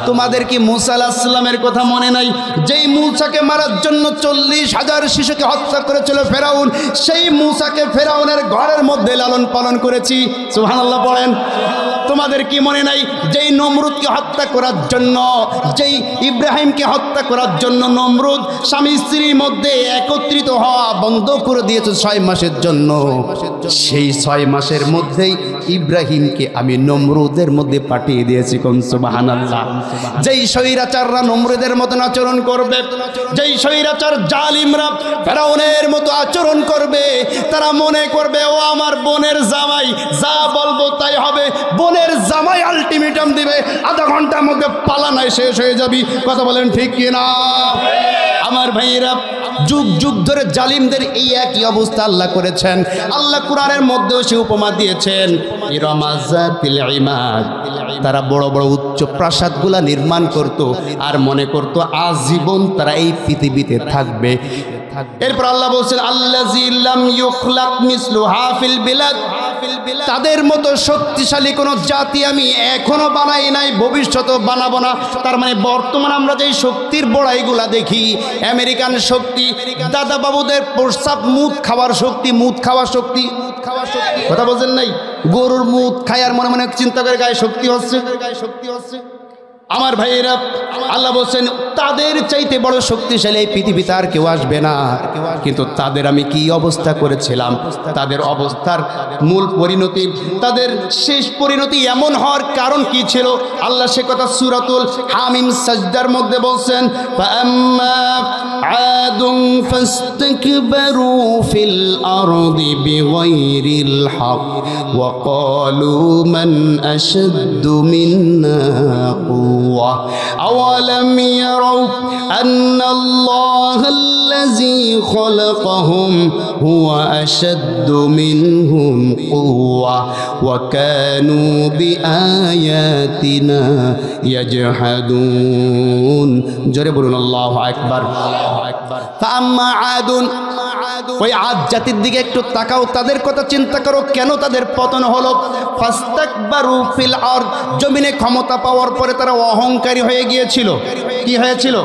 তোমাদের কি মূসা আলাইহিস সালামের কথা মনে নাই? যেই মূসাকে মারার জন্য 40,000 শিশুকে হত্যা করেছিল ফেরাউন, সেই মূসাকে ফেরাউনের ঘরের মধ্যে লালন পালন করেছি। সুবহানাল্লাহ পড়েন। তোমাদের কি মনে নাই? যেই নমরুদকে হত্যা করার জন্য, যেই ইব্রাহিমকে হত্যা করার জন্য নমরুদ স্বামী স্ত্রীর মধ্যে একত্রিত হওয়া বন্ধ করে দিয়েছে 6 মাসের জন্য, সেই 6 মাসের মধ্যেই ইব্রাহিমকে আমি নমরুদের মধ্যে পাঠিয়ে দিয়েছি। কোন সুবহানাল্লাহ। যেই স্বৈরাচাররা নমরুদের মতন আচরণ করবে, যেই স্বৈরাচার জালিমরা ফেরাউনের মতো আচরণ করবে, তারা মনে করবে ও আমার বোনের জামাই, যা বলবো তাই হবে। বোনের জামাই আলটিমেটাম দিবে, আধা ঘন্টার মধ্যে পালানায় শেষ হয়ে যাবি। কথা বলেন ঠিক কিনা? আমার ভাইয়েরা, যুগ যুগ ধরে জালিমদের এই একই অবস্থা আল্লাহ করেছেন। আল্লাহ কুরআনের মধ্যেও সে উপমা দিয়েছেন, ইরামাযাতিল ইমাদ। তারা বড় বড় উচ্চ প্রাসাদগুলা নির্মাণ করত আর মনে করত আজীবন তারা এই পৃথিবীতে থাকবে। এরপর আল্লাহ বলছেন আল্লাযী লাম ইউখলাক মিসলুহা ফিল বিলাদ। তাদের মতো শক্তিশালী কোন জাতি আমি এখনো বানাই নাই, ভবিষ্যতেও বানাবো না। তার মানে বর্তমানে আমরা যেই শক্তির বড়াইগুলা দেখি, আমেরিকান শক্তি, দাদা বাবুদের প্রস্রাব মুত খাওয়ার শক্তি, মুত খাওয়ার শক্তি, কথা বলছেন নাই? গরুর মুত খায় আর মনে মনে চিন্তা করে গায়ে শক্তি হচ্ছে। আমার ভাইয়েরা, আল্লাহ বলছেন তাদের চাইতে বড় শক্তিশালী এই পৃথিবীতে আর কেউ আসবে না। কিন্তু তাদের আমি কি অবস্থা করেছিলাম, তাদের অবস্থার মূল পরিণতি, তাদের শেষ পরিণতি এমন হওয়ার কারণ কি ছিল, আল্লাহ সে কথা সূরাতুল হামিম সাজদার মধ্যে বলছেন, ফাআম্মা আদুন ফাস্তাকবারু ফিল আরদি বিগাইরিল হক ওয়া ক্বালু মান আশাদ্দু মিন্না কুওয়া আওয়ালাম ইয়ারাউ আন্নাল্লাহাল্লাযী খালাকাহুম হুয়া আশাদ্দু মিনহুম কুওয়া ওয়া কানু বিআয়াতিনা ইয়াজহাদুন। জোরে বলুন আল্লাহু আকবার। ফাআম্মা আদুন, ওই আদ জাতির দিকে একটু তাকাও, তাদের কথা চিন্তা করো, কেন তাদের পতন হলো। ফাস্তাকবারু ফিল আরদ, জমিনে ক্ষমতা পাওয়ার পরে তারা অহংকারী হয়ে গিয়েছিল। কি হয়েছিল?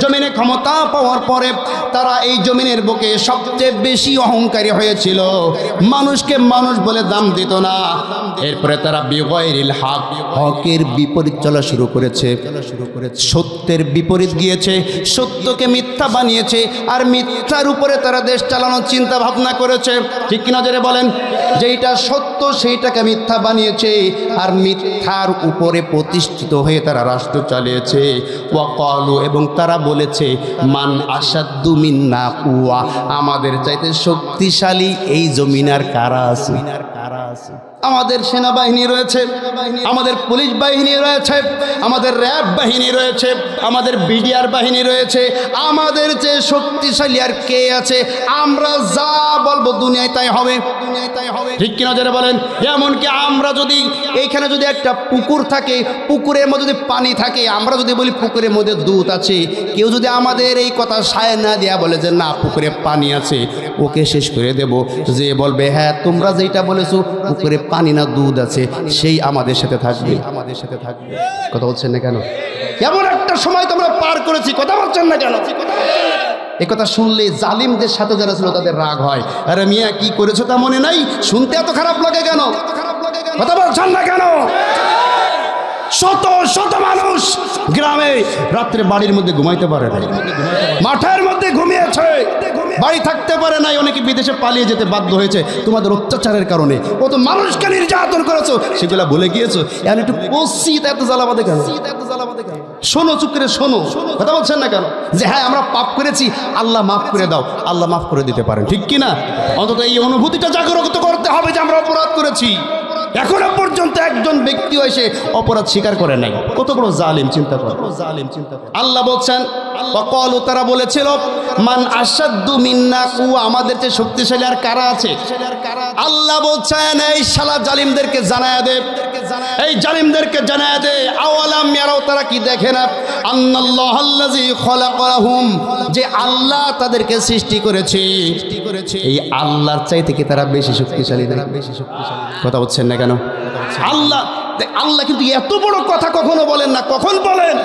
জমিনে ক্ষমতা পাওয়ার পরে তারা এই জমিনের বুকে সবচেয়ে বেশি অহংকারী হয়েছিল, মানুষকে মানুষ বলে দাম দিত না। এরপরে তারা বিগাইরিল হক, হকের বিপরীত চলা শুরু করেছে, সত্যের বিপরীত গিয়েছে, সত্যকে মিথ্যা বানিয়েছে, আর মিথ্যার উপরে তারা দেশ চালানোর চিন্তা ভাবনা করেছে। ঠিক কিনা জোরে বলেন? যেইটা সত্য সেইটাকে মিথ্যা বানিয়েছে, আর মিথ্যার উপরে প্রতিষ্ঠিত হয়ে তারা রাষ্ট্র চালিয়েছে। ওয়া ক্বালু, এবং তারা বলেছে মান আশাদ্দু মিন্না কুওয়া, আমাদের চাইতে শক্তিশালী এই জমিনার কারা আছে? আমাদের সেনাবাহিনী রয়েছে, আমাদের পুলিশ বাহিনী রয়েছে, আমাদের র্যাব বাহিনী রয়েছে, আমাদের বিডিআর বাহিনী রয়েছে, আমাদের যে শক্তিশালী আর কে আছে? আমরা যা বলবো দুনিয়ায় তাই হবে। ঠিক কিনা যারা বলেন? এমনকি আমরা যদি এইখানে যদি একটা পুকুর থাকে, পুকুরের মধ্যে যদি পানি থাকে, আমরা যদি বলি পুকুরের মধ্যে দুধ আছে, কেউ যদি আমাদের এই কথা সায় না দেয়া বলে যে না পুকুরে পানি আছে, ওকে শেষ করে দেব। যে বলবে হ্যাঁ তোমরা যেটা বলেছো পুকুরে পানি না দুধ আছে, সেই আমাদের সাথে থাকবে, আমাদের সাথে থাকবে। কথা বলছেন না কেন? এমন একটা সময় তোমরা পার করেছি, কথা বলছেন না কেন? এ কথা শুনলে জালিমদের সাথে যারা ছিল তাদের রাগ হয়, আরে মিয়া কি করেছো তা মনে নাই? শুনতে এত খারাপ লাগে কেন? কথা বলছেন না কেন? শত শত মানুষ গ্রামে রাত্রে বাড়ির মধ্যে ঘুমাইতে পারে না, মাঠের মধ্যে ঘুমিয়েছে, বাড়ি থাকতে পারে নাই, অনেকে বিদেশে পালিয়ে যেতে বাধ্য হয়েছে তোমাদের অত্যাচারের কারণে। কত মানুষকে নির্যাতন করেছো, সেগুলা ভুলে গিয়েছো। এখন একটু পশ্চিত এত জ্বালাবাদে কেন? শোনো, চুপ করে শোনো, কথা বলছেন না কেন? যে হ্যাঁ আমরা পাপ করেছি, আল্লাহ মাফ করে দাও, আল্লাহ মাফ করে দিতে পারেন, ঠিক কিনা? অন্তত এই অনুভূতিটা জাগ্রত করতে হবে যে আমরা অপরাধ করেছি। এখনো পর্যন্ত একজন ব্যক্তিও এসে অপরাধ স্বীকার করে নাই। কত বড় জালিম, চিন্তা করো। আল্লাহ বলছেন ওয়াকালু, তারা বলেছিল মান আশাদ্দু মিন্না কুওয়া, আমাদের চেয়ে শক্তিশালী আর কারা আছে? আল্লাহ বলছেন এই শালা জালিমদেরকে জানায়া দে, এই জালিমদেরকে জানায়া দে, আওয়ালাম ইয়ারাও, তারা কি দেখে না, আন্নাল্লাহাল্লাযী খালাকাহুম, যে আল্লাহ তাদেরকে সৃষ্টি করেছে, এই আল্লাহর চাইতে কি তারা বেশি শক্তিশালী না? কথা বলছেন না কেন? আল্লাহ কিন্তু এত বড় কথা কখনো বলেন না। কখন বলেন?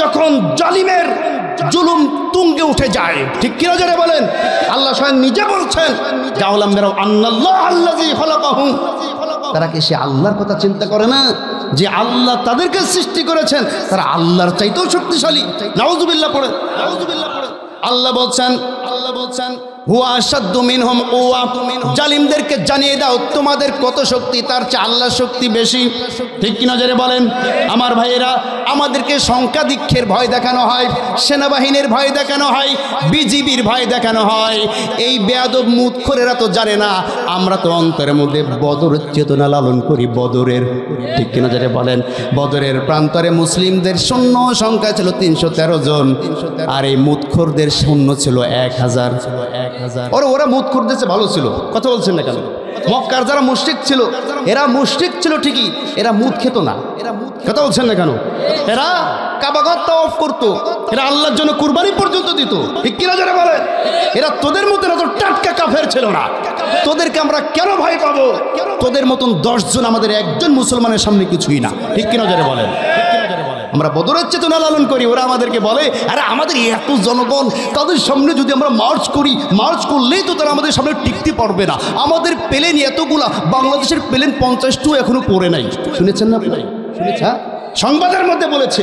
যখন জালিমের জুলুম তুঙ্গে উঠে যায়। ঠিক কিনা জোরে বলেন? আল্লাহ স্বয়ং নিজে বলছেন জাওলাম বেরাও আন্নাল্লাহাল্লাযী খালাকাহুম, তারা কি সে আল্লাহর কথা চিন্তা করে না যে আল্লাহ তাদেরকে সৃষ্টি করেছেন, তারা আল্লাহর চাইতেও শক্তিশালী? নাউযুবিল্লাহ পড়ে, নাউযুবিল্লাহ পড়ে। আল্লাহ বলছেন হুয়া আশাদ্দু মিনহুম কুওয়া, জালিমদেরকে জানিয়ে দাও তোমাদের কত শক্তি, তার চেয়ে আল্লাহর শক্তি বেশি। ঠিক কি নজরে বলেন? আমার ভাইয়েরা, আমাদেরকে সংখ্যাধিক্যের ভয় দেখানো হয়, সেনাবাহিনীর ভয় দেখানো হয়, বিজিবির ভয় দেখানো হয়। এই বেয়াদব মুদখোরেরা তো জানে না আমরা তো অন্তরের মধ্যে বদরের চেতনা লালন করি, বদরের। ঠিক কি নজরে বলেন? বদরের প্রান্তরে মুসলিমদের সৈন্য সংখ্যা ছিল 313 জন, আর এই মুদখোরদের সৈন্য ছিল 1000। ওরা মুদ করতেছে ভালো ছিল। কথা বলছেন না কেন? মক্কার যারা মুশরিক ছিল, এরা মুশরিক ছিল ঠিকই, এরা মুদ খেত না। কথা বলছেন না কেন? এরা কাবাগর তাওয়াফ করতো, এরা আল্লাহর জন্য কুরবানি পর্যন্ত দিত। ঠিক কিনা যারা বলেন? এরা তোদের মতো এত টাটকা কাফের ছিল না। তোদেরকে আমরা কেন ভয় পাবো? তোদের মতন 10 জন আমাদের একজন মুসলমানের সামনে কিছুই না। ঠিক কিনা যারা বলেন? আমরা বদরের চেতনা লালন করি, ওরা আমাদেরকে বলে আরে আমাদের এত জনগণ, তাদের সামনে যদি আমরা মার্চ করি, মার্চ করলেই তো তারা আমাদের সামনে টিকতে পারবে না। আমাদের প্লেন এতগুলা, বাংলাদেশের প্লেন 50টা এখনো পড়ে নাই। শুনেছেন না? শুনেছেন? সংবাদের মধ্যে বলেছে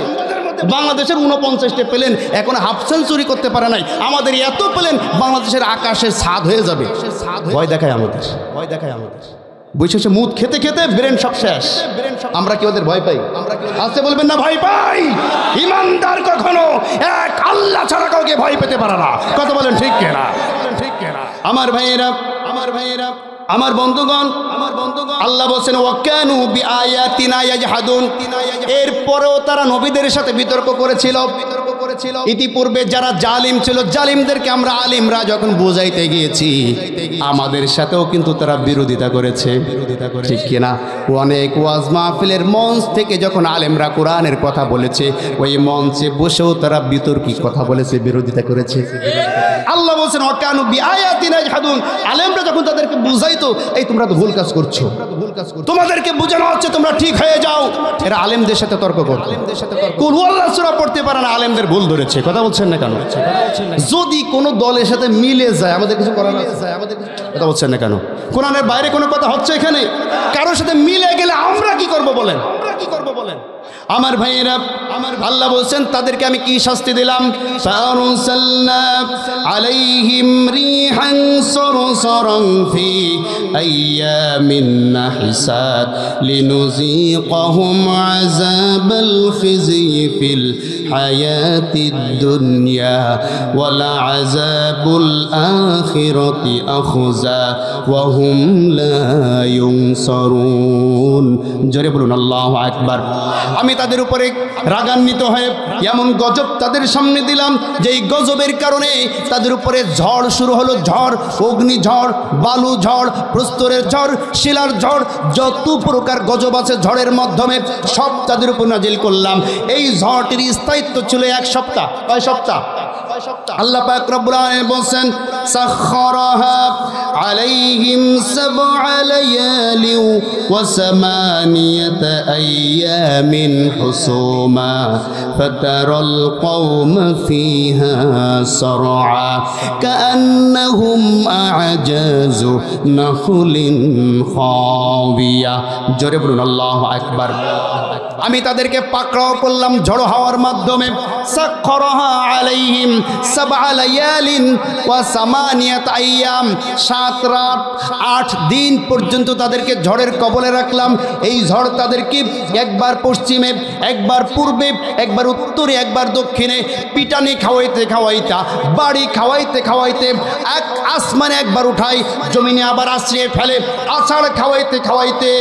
বাংলাদেশের 49টা প্লেন এখন হাফ সেঞ্চুরি করতে পারে নাই। আমাদের এত প্লেন বাংলাদেশের আকাশে ছাদ হয়ে যাবে। ভয় দেখায় আমাদের, ভয় দেখায় আমাদের। বৈশেষে মুদ খেতে খেতে ব্রেন সব শেষ। আমরা কি ওদের ভয় পাই? আজকে বলবেন না ভয় পাই? ইমানদার কখনো এক আল্লাহ ছাড়া কাউকে ভয় পেতে পারে না। কথা বলেন ঠিক কিনা? আমার ভাইয়েরা, আমার ভাইয়েরা, আমার বন্ধুগণ, আল্লাহ বলেন ওয়াকানু বিআয়াতিনা ইয়াজহাদুন, এরপরেও তারা নবীদের সাথে বিতর্ক করেছিল। ইতিপূর্বে যারা জালিম ছিল, জালিমদেরকে আমরা আলিমরা যখন বোঝাইতে গিয়েছি, আমাদের সাথেও কিন্তু তারা বিরোধিতা করেছে। ঠিক কিনা? অনেক ওয়াজ মাহফিলের মঞ্চ থেকে যখন আলেমরা কোরআনের কথা বলেছে, ওই মঞ্চে বসেও তারা বিতর্কিক কথা বলেছে, বিরোধিতা করেছে। আল্লাহ বলছেন ওয়াকানু বিআয়াতিনা ইয়াজহাদুন, আলেমরা যখন তাদেরকে বুঝাইতো এই তোমরা তো ভুল কাজ করছো, তোমাদেরকে বোঝানো হচ্ছে তোমরা ঠিক হয়ে যাও, এরা আলেমদের সাথে তর্ক করতো। কুল হুয়াল্লাহ সূরা পড়তে পারে না, আলেমদের ভুল ধরেছে। কথা বলছেন না কেন? যদি কোনো দলের সাথে মিলে যায় আমাদের কিছু করার আছে? কথা বলছেন না কেন? কোরআনের বাইরে কোনো কথা হচ্ছে এখানে? কারোর সাথে মিলে গেলে আমরা কি করব বলেন? আমার ভাইয়েরা, আমার আল্লাহ বলছেন তাদেরকে আমি কি শাস্তি দিলাম? ফারসালনা আলাইহিম রিহান সরসরান ফি আইয়ামিন নাহসাত লিনুযীকাহুম আযাবাল খিজি ফিল হায়াতিদ দুনিয়া ওয়াল আযাবুল আখিরাতি আখযা ওয়া হুম লা ইউনসারুন। জোরে বলুন আল্লাহু আকবার। আমি তাদের উপরে রাগান্বিত হয়ে এমন গজব তাদের সামনে দিলাম, যেই গজবের কারণে তাদের উপরে ঝড় শুরু হলো। ঝড়, অগ্নিঝড়, বালু ঝড়, প্রস্তরের ঝড়, শিলার ঝড়, যত প্রকার গজব আছে ঝড়ের মাধ্যমে সব তাদের উপর নাজিল করলাম। এই ঝড়টির স্থায়িত্ব ছিল 1 সপ্তাহ। কয় সপ্তাহ? আল্লাহ পাক রব্বুল আলামিন বলেন সাখখারাহা আলাইহিম 7 লায়ালি ওয়া 8 আইয়ামিন হুসুমা ফাতারাল কওমা ফিহা সারআ কাআন্নাহুম আ'জাজু নাখলিন খাবিয়া। জোরে বলুন আল্লাহু আকবার। আমি তাদেরকে পাকড়াও করলাম ঝড়ো হাওয়ার মাধ্যমে। সাখখারাহা আলাইহিম সাবআ লায়ালিন ওয়া সামানিয়াত আইয়াম, 7 রাত 8 দিন পর্যন্ত তাদেরকে ঝড়ের কবলে রাখলাম। এই ঝড় তাদেরকে একবার পশ্চিমে, একবার পূর্বে, একবার উত্তরে, একবার দক্ষিণে পিটানি খাওয়াইতে খাওয়াইতা, বাড়ি খাওয়াইতে খাওয়াইতে এক আসমানে একবার উঠাই, জমিনে আবার আশ্রিয়ে ফেলে, আছাড় খাওয়াইতে খাওয়াইতে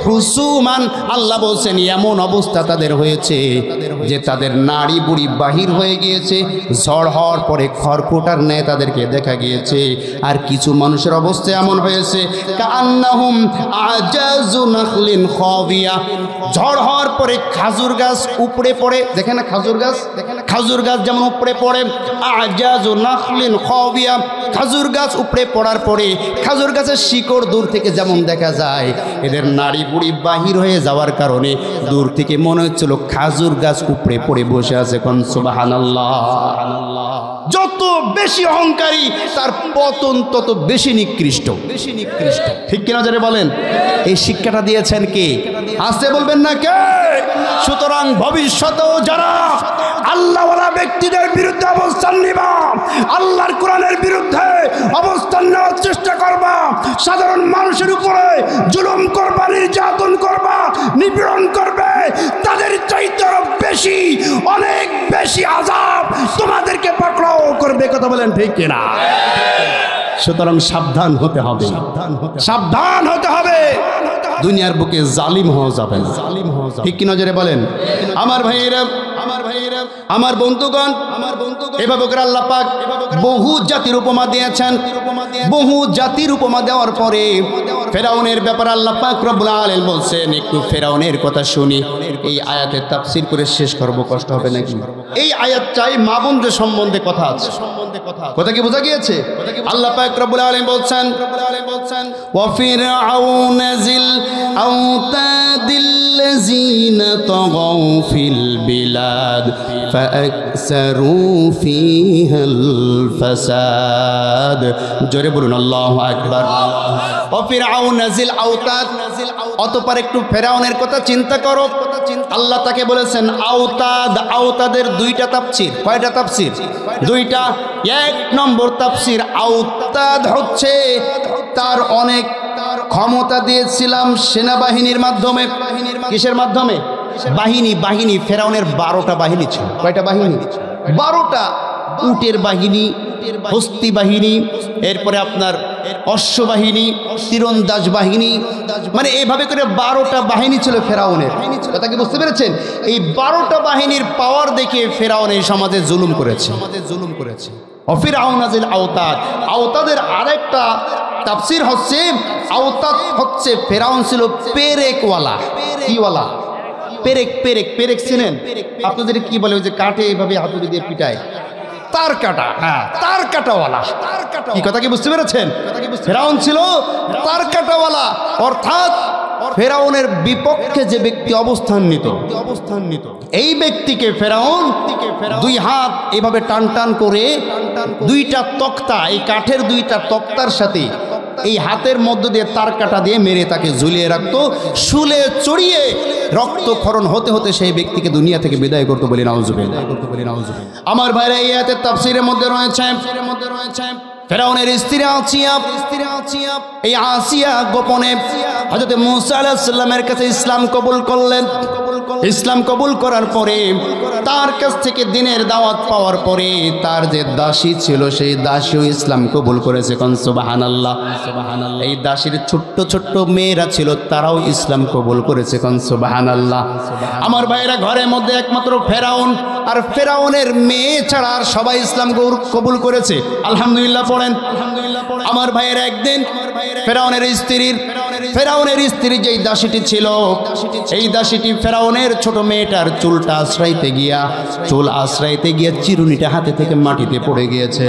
হুসুমান, আল্লাহ বলছেন এমন অবস্থা তাদের হয়েছে যে তাদের নাড়ি বুড়ি বাহির হয়ে গিয়েছে। ঝড় হওয়ার পরে খড়কুটার ন্যায় তাদেরকে দেখা গিয়েছে। আর কিছু মানুষের অবস্থা এমন হয়েছে কান্নাহুম আজাজু নাখলিন খাবিয়া, ঝড় হওয়ার পরে খাজুর গাছ উপড়ে পড়ে, দেখেন না খাজুর গাছ, খাজুর গাছ যেমন উপড়ে পড়ে, আজাজু নাখলিন খাবিয়া, খাজুর গাছ উপড়ে পড়ার পরে খাজুর গাছের শিকড় দূর থেকে যেমন দেখা যায়, এদের নাড়ি বুড়ি বাহির হয়ে যাওয়ার কারণে দূর থেকে মনে হচ্ছিল খাজুর গাছ উপড়ে পড়ে বসে আছে। কোন সুবহানাল্লাহ। যত বেশি অহংকারী তার পতন তত বেশি নিকৃষ্ট, বেশি নিকৃষ্ট। ঠিক কিনা যারা বলেন? এই শিক্ষাটা দিয়েছেন কে? আসতে বলবেন না কে? সুতরাং ভবিষ্যতেও যারা আল্লাহওয়ালা ব্যক্তিদের বিরুদ্ধে অবস্থান নিবা, আল্লাহর কোরআনের বিরুদ্ধে অবস্থান নেওয়ার চেষ্টা করবা, সাধারণ মানুষের উপরে জুলুম করবা, নির্যাতন করবা, নিপীড়ন করবে, তাদের চাইতে বেশি, অনেক বেশি আযাব তোমাদেরকে পাকড়াও করবে। কথা বলেন ঠিক কিনা? সুতরাং সাবধান হতে হবে, সাবধান হতে হবে। দুনিয়ার বুকে জালিম হওয়া যাবে না, ঠিক কি নজরে বলেন? আমার ভাইয়েরা, আমার বন্ধুগণ, এভাবে করে আল্লাহ পাক বহু জাতির উপমা দিয়েছেন। বহু জাতির উপমা দেওয়ার পরে ফেরাউনের ব্যাপারে আল্লাহ পাক রব্বুল আলামিন বলছেন, একটু ফেরাউনের কথা শুনি। এই আয়াতের তাফসীর করে শেষ করব, কষ্ট হবে নাকি? এই আয়াত চাই মা বোনদের সম্বন্ধে কথা আছে, কথা কি বোঝা গিয়েছে? আল্লাহ পাক রব্বুল আলামিন বলছেন, ওয়া ফিরআউনা জিল আওতাদিল্লাযীনা তাগাউ ফিল বিলাদ ফাআকসারু ফীহাল ফাসাদ। জোরে বলুন আল্লাহু আকবার। ওয়া ফিরআউনা জিল আওতাদ, অতঃপর একটু ফেরাউনের কথা চিন্তা করো। আল্লাহ তাকে বলেছেন আওতাদ। আওতাদের দুইটা তাফসীর। কয়টা তাফসীর? দুইটা। এক নম্বর তাফসীর, আওতাদ হচ্ছে তার অনেক ক্ষমতা দিয়েছিলাম সেনাবাহিনীর মাধ্যমে। কিসের মাধ্যমে? বাহিনী। ফেরাউনের 12টা বাহিনী ছিল। কয়টা বাহিনী? 12টা। উটের বাহিনী, হস্তি বাহিনী, এরপরে আপনার অশ্ব বাহিনী, তীরন্দাজ বাহিনী, মানে এইভাবে করে 12টা বাহিনী ছিল ফেরাউনের। কথা কি বুঝতে পেরেছেন? এই 12টা বাহিনীর পাওয়ার দেখে ফেরাউন এই সমাজে জুলুম করেছে। ফিরআউনা জিল আওতাদ। আওতাদের আরেকটা তাফসীর হচ্ছে, আওতাদ হচ্ছে ফেরাউন ছিল পেরেকওয়ালা। কিওয়ালা? পেরেক চিনেন আপনাদের? কি বলে ওই যে কাটে এইভাবে হাতুড়ি দিয়ে পিটায়, তার কাটা। হ্যাঁ, তার কাটাওয়ালা। কি কথা কি বুঝতে পেরেছেন? ফেরাউন ছিল তার কাটাওয়ালা, অর্থাৎ ফেরাউনের বিপক্ষে যে ব্যক্তি অবস্থান নিত, এই ব্যক্তিকে ফেরাউন দুই হাত এভাবে টান করে দুইটা তক্তা, এই কাঠের দুইটা তক্তার সাথে এই হাতের মধ্য দিয়ে তার কাটা দিয়ে মেরে তাকে ঝুলিয়ে রাখতো। শুলে চড়িয়ে রক্তক্ষরণ হতে হতে সেই ব্যক্তিকে দুনিয়া থেকে বিদায় করতে বলি নাউজুবিল্লাহ। আমার ভাইরা, এই আয়াতের তাফসীরের মধ্যে রয়েছে ফেরাউনের স্ত্রী আসিয়া, এই আসিয়া গোপনে হযরত মূসা আলাইহিস সালামের কাছে ইসলাম কবুল করলেন। ইসলাম কবুল করার পরে তার কাছ থেকে দ্বীনের দাওয়াত পাওয়ার পরে তার যে দাসী ছিল সেই দাসীও ইসলাম কবুল করেছে। কোন সুবহানাল্লাহ। এই দাসীর ছোট্ট ছোট্ট মেয়েরা ছিল, তারাও ইসলাম কবুল করেছে। কোন সুবহানাল্লাহ। আমার ভাইরা, ঘরের মধ্যে একমাত্র ফেরাউন আর ফেরাউনের মেয়ে ছাড়া আর সবাই ইসলাম কবুল করেছে। আলহামদুলিল্লাহ পড়েন। আমার ভাইয়ের একদিন ফেরাউনের স্ত্রী যেই দাসীটি ছিল, এই দাসীটি ফেরাউনের ছোট মেয়েটার চুল আশ্রাইতে গিয়া চিরুনিটা হাতে থেকে মাটিতে পড়ে গিয়েছে।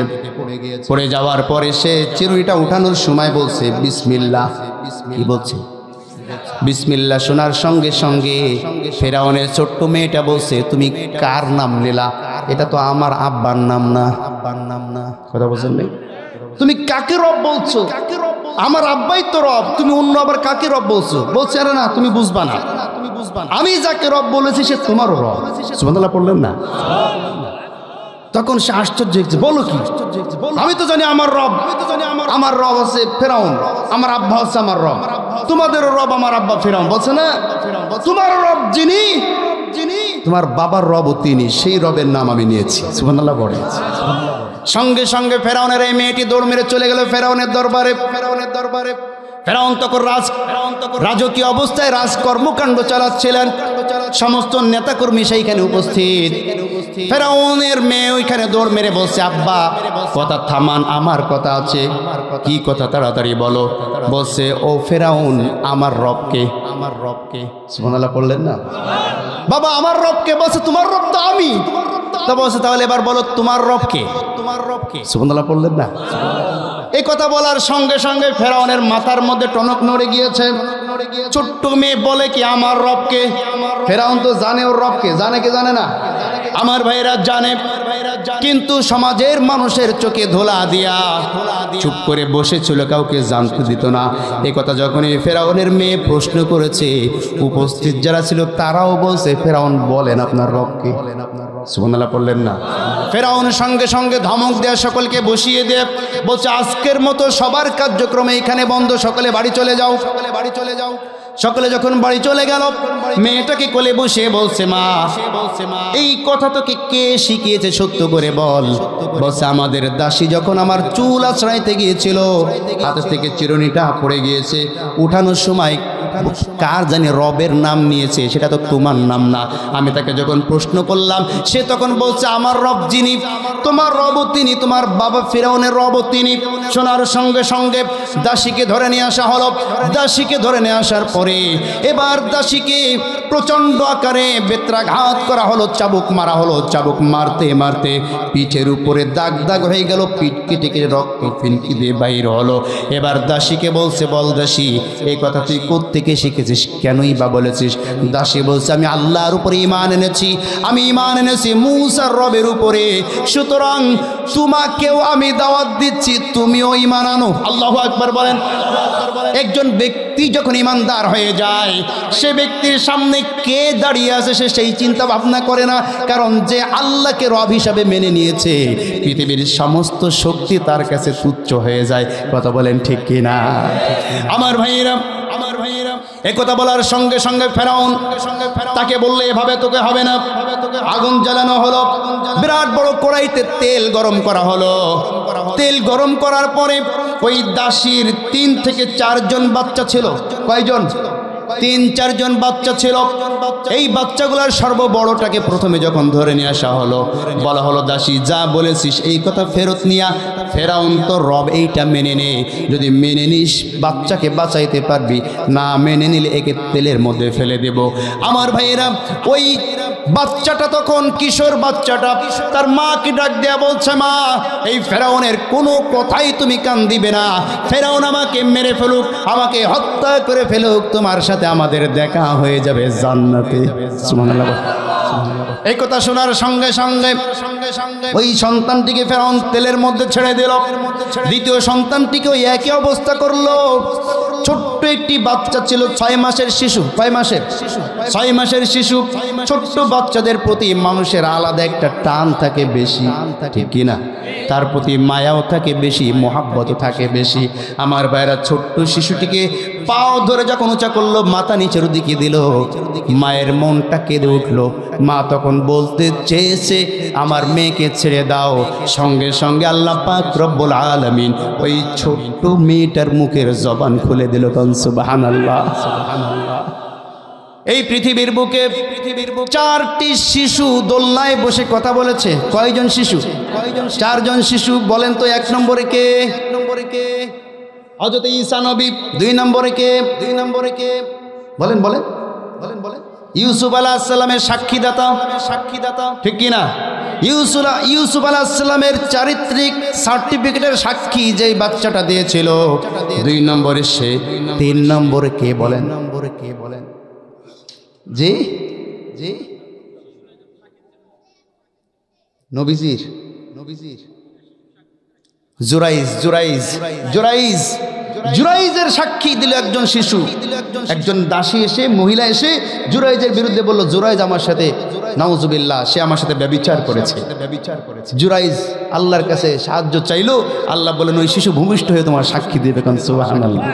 পড়ে যাওয়ার পরে সে চিরুনিটা উঠানোর সময় বলছে বিসমিল্লাহ। কি বলছে? বিসমিল্লাহ। শোনার সঙ্গে সঙ্গে ফেরাউনের ছোট্ট মেয়েটা বলছে, তুমি কার নাম নিলা? এটা তো আমার আব্বার নাম না। কথা বলছেন নাই? তুমি কাকে রব বলছো? আমার আব্বাই তো রব, তুমি অন্য আবার কাকে রব বলছো? বলছে আরে না, তুমি বুঝবা না। আমি যাকে রব বলেছি সে তোমারও রব। সুবহানাল্লাহ পড়লেন না? তখন সে আশ্চর্য হয়েছে, বলো কি? আমি তো জানি আমার রব, আমার রব আছে ফেরাউন, আমার আব্বা হচ্ছে আমার রব, তোমাদেরও রব আমার আব্বা ফেরাউন। বলছে না, তোমার রব যিনি, তোমার বাবার রবও তিনি, সেই রবের নাম আমি নিয়েছি। সুবহানাল্লাহ পড়ে। সঙ্গে সঙ্গে ফেরাউনের এই মেয়েটি দৌড় মেরে চলে গেল ফেরাউনের দরবারে। ফেরাউন তখন রাজকীয় অবস্থায় রাজকর্মকাণ্ড চালাচ্ছিলেন। সমস্ত নেতাকর্মী সেইখানে উপস্থিত। ফেরাউনের মেয়ে ওইখানে দৌড় মেরে বলছে, আব্বা কথা থামান, আমার কথা আছে। কি কথা তাড়াতাড়ি বলো। বলছে, ও ফেরাউন, আমার রবকে। সুবহানাল্লাহ পড়লেন না? বাবা আমার রবকে। বলছে, তোমার রব তো আমি। তা বলছে, তাহলে এবার বলো তোমার রবকে। সুবহানাল্লাহ পড়লেন না? এই কথা বলার সঙ্গে সঙ্গে ফেরাউনের মাথার মধ্যে টনক নড়ে গিয়েছে। ছোট্ট মেয়ে বলে কি আমার রবকে? ফেরাউন তো জানে ওর রবকে, জানে কি জানে না? আমার ভাইরা জানে, কিন্তু সমাজের মানুষের চোখে ধোলা দিয়া চুপ করে বসেছিল, কাউকে জানতে দিত না। এই কথা যখনই ফেরাউনের মেয়ে প্রশ্ন করেছে, উপস্থিত যারা ছিল তারাও বলছে, ফেরাউন বলেন আপনার রবকে। সুবহানাল্লাহ পড়লেন না? ফেরাউন সঙ্গে সঙ্গে ধমক দেয়া সকলকে বসিয়ে দিয়ে বলছে, আজকের মতো সবার কার্যক্রম এখানে বন্ধ, সকলে বাড়ি চলে যাও। সকলে যখন বাড়ি চলে গেল, মেয়েটাকে কোলে বসে বলছে, মা এই কথা তোকে কে শিখিয়েছে, সত্য করে বল। বলছে, আমাদের দাসী যখন আমার চুল আঁচড়াইতে গিয়েছিল, হাতে থেকে চিরুনিটা পড়ে গিয়েছে, উঠানোর সময় কার জানি রবের নাম নিয়েছে, সেটা তো তোমার নাম না। আমি তাকে যখন প্রশ্ন করলাম, সে তখন বলছে, আমার রব যিনি, তোমার রবও তিনি, তোমার বাবা ফিরাউনের রবও তিনি। শোনার সঙ্গে সঙ্গে দাসীকে ধরে নিয়ে আসা হলো। দাসীকে ধরে নিয়ে আসার পরে এবার দাসীকে প্রচণ্ড আকারে বেত্রাঘাত করা হলো, চাবুক মারা হলো। চাবুক মারতে মারতে পিঠের উপরে দাগ দাগ হয়ে গেল, পিঠ কেটে কেটে রক্ত ফিনকি দিয়ে বাইর হলো। এবার দাসীকে বলছে, বল দাসী, এই কথা তুই কোত্থেকে শিখেছিস, কেনই বা বলেছিস? দাসী বলছে, আমি আল্লাহর উপরে ঈমান এনেছি, আমি ঈমান এনেছি মূসার রবের উপরে, সুতরাং তোমাকেও আমি দাওয়াত দিচ্ছি, তুমিও ঈমান আনো। আল্লাহু আকবার বলেন। একজন ব্যক্তি যখন ঈমানদার হয়ে যায়, সে ব্যক্তির সামনে কে দাঁড়িয়ে আছে সে সেই চিন্তা ভাবনা করে না, কারণ যে আল্লাহকে রব হিসাবে মেনে নিয়েছে, পৃথিবীর সমস্ত শক্তি তার কাছে তুচ্ছ হয়ে যায়। কথা বলেন ঠিক কিনা? আমার ভাইয়েরা, একথা বলার সঙ্গে সঙ্গে ফেরাউন তাকে বললে, এভাবে তোকে হবে না। আগুন জ্বালানো হলো, বিরাট বড় কড়াইতে তেল গরম করা হলো। তেল গরম করার পরে ওই দাসীর 3 থেকে 4 জন বাচ্চা ছিল। কয়জন? 3-4 জন বাচ্চা ছিল। এই বাচ্চাগুলোর সর্ববড়টাকে প্রথমে যখন ধরে নিয়ে আসা হলো, বলা হলো, দাসী যা বলেছিস এই কথা ফেরত নিয়া। ফেরাউন তো রব এইটা মেনে নে, যদি মেনে নিস বাচ্চাকে বাঁচাইতে পারবি, না মেনে নিলে একে তেলের মধ্যে ফেলে দেব। আমার ভাইয়েরা, ওই বাচ্চাটা তখন কিশোর বাচ্চাটা তার মাকে ডাক দেয়া বলছে, মা এই ফেরাউনের কোনো কথাই তুমি কান দিবে না। ফেরাউন আমাকে মেরে ফেলুক, আমাকে হত্যা করে ফেলুক, তোমার সাথে আমাদের দেখা হয়ে যাবে জান্নাতে। সুবহানাল্লাহ। এই কথা শোনার সঙ্গে সঙ্গে ওই সন্তানটিকে ফেরাউন তেলের মধ্যে ছেড়ে দিল। দ্বিতীয় সন্তানটিকে ওই একই অবস্থা করলো। ছোট্ট একটি বাচ্চা ছিল, 6 মাসের শিশু। 6 মাসের? 6 মাসের শিশু। ছোট্ট বাচ্চাদের প্রতি মানুষের আলাদা একটা টান থাকে বেশি, ঠিক কিনা? তার প্রতি মায়াও থাকে বেশি, মহাব্বতও থাকে বেশি। আমার ভাইরা, ছোট্ট শিশুটিকে পাও ধরে যখন উঁচা করলো, মাথা নিচের দিকে দিল, মায়ের মনটা কেঁদে উঠলো। মা তখন বলতে চেয়েছে, আমার মেয়েকে ছেড়ে দাও। সঙ্গে সঙ্গে আল্লাহ পাক রব্বুল আলামিন ওই ছোট্ট মেয়েটার মুখের জবান খুলে দিল। সুবহানাল্লাহ, সুবহানাল্লাহ। এই পৃথিবীর বুকে 4টি শিশু দোলনায় বসে কথা বলেছে। কয়জন শিশু? 4 জন শিশু। বলেন তো 1 নম্বরে কে? হযরত ঈসা নবী। 2 নম্বরে কে? বলেন বলেন বলেন বলেন। ইউসুফ আলাইহিস সালামের সাক্ষীদাতা, ঠিক কি না? ইউসুফ আলাইহিস সালামের চারিত্রিক সার্টিফিকেটের সাক্ষী যেই বাচ্চাটা দিয়েছিল, 2 নম্বরে সে। 3 নম্বরে কে বলেন? জি জি, নবীজির জুরাইজ। জুরাইজের সাক্ষী দিল একজন শিশু, একজন দাসী এসে, মহিলা এসে জুরাইজের বিরুদ্ধে বলল, জুরাইজ আমার সাথে, নাউজুবিল্লাহ, সে আমার সাথে ব্যভিচার করেছে। জুরাইজ আল্লাহর কাছে সাহায্য চাইলো, আল্লাহ বলেন ওই শিশু ভূমিষ্ঠ হয়ে তোমার সাক্ষী দেবে। সুবহানাল্লাহ।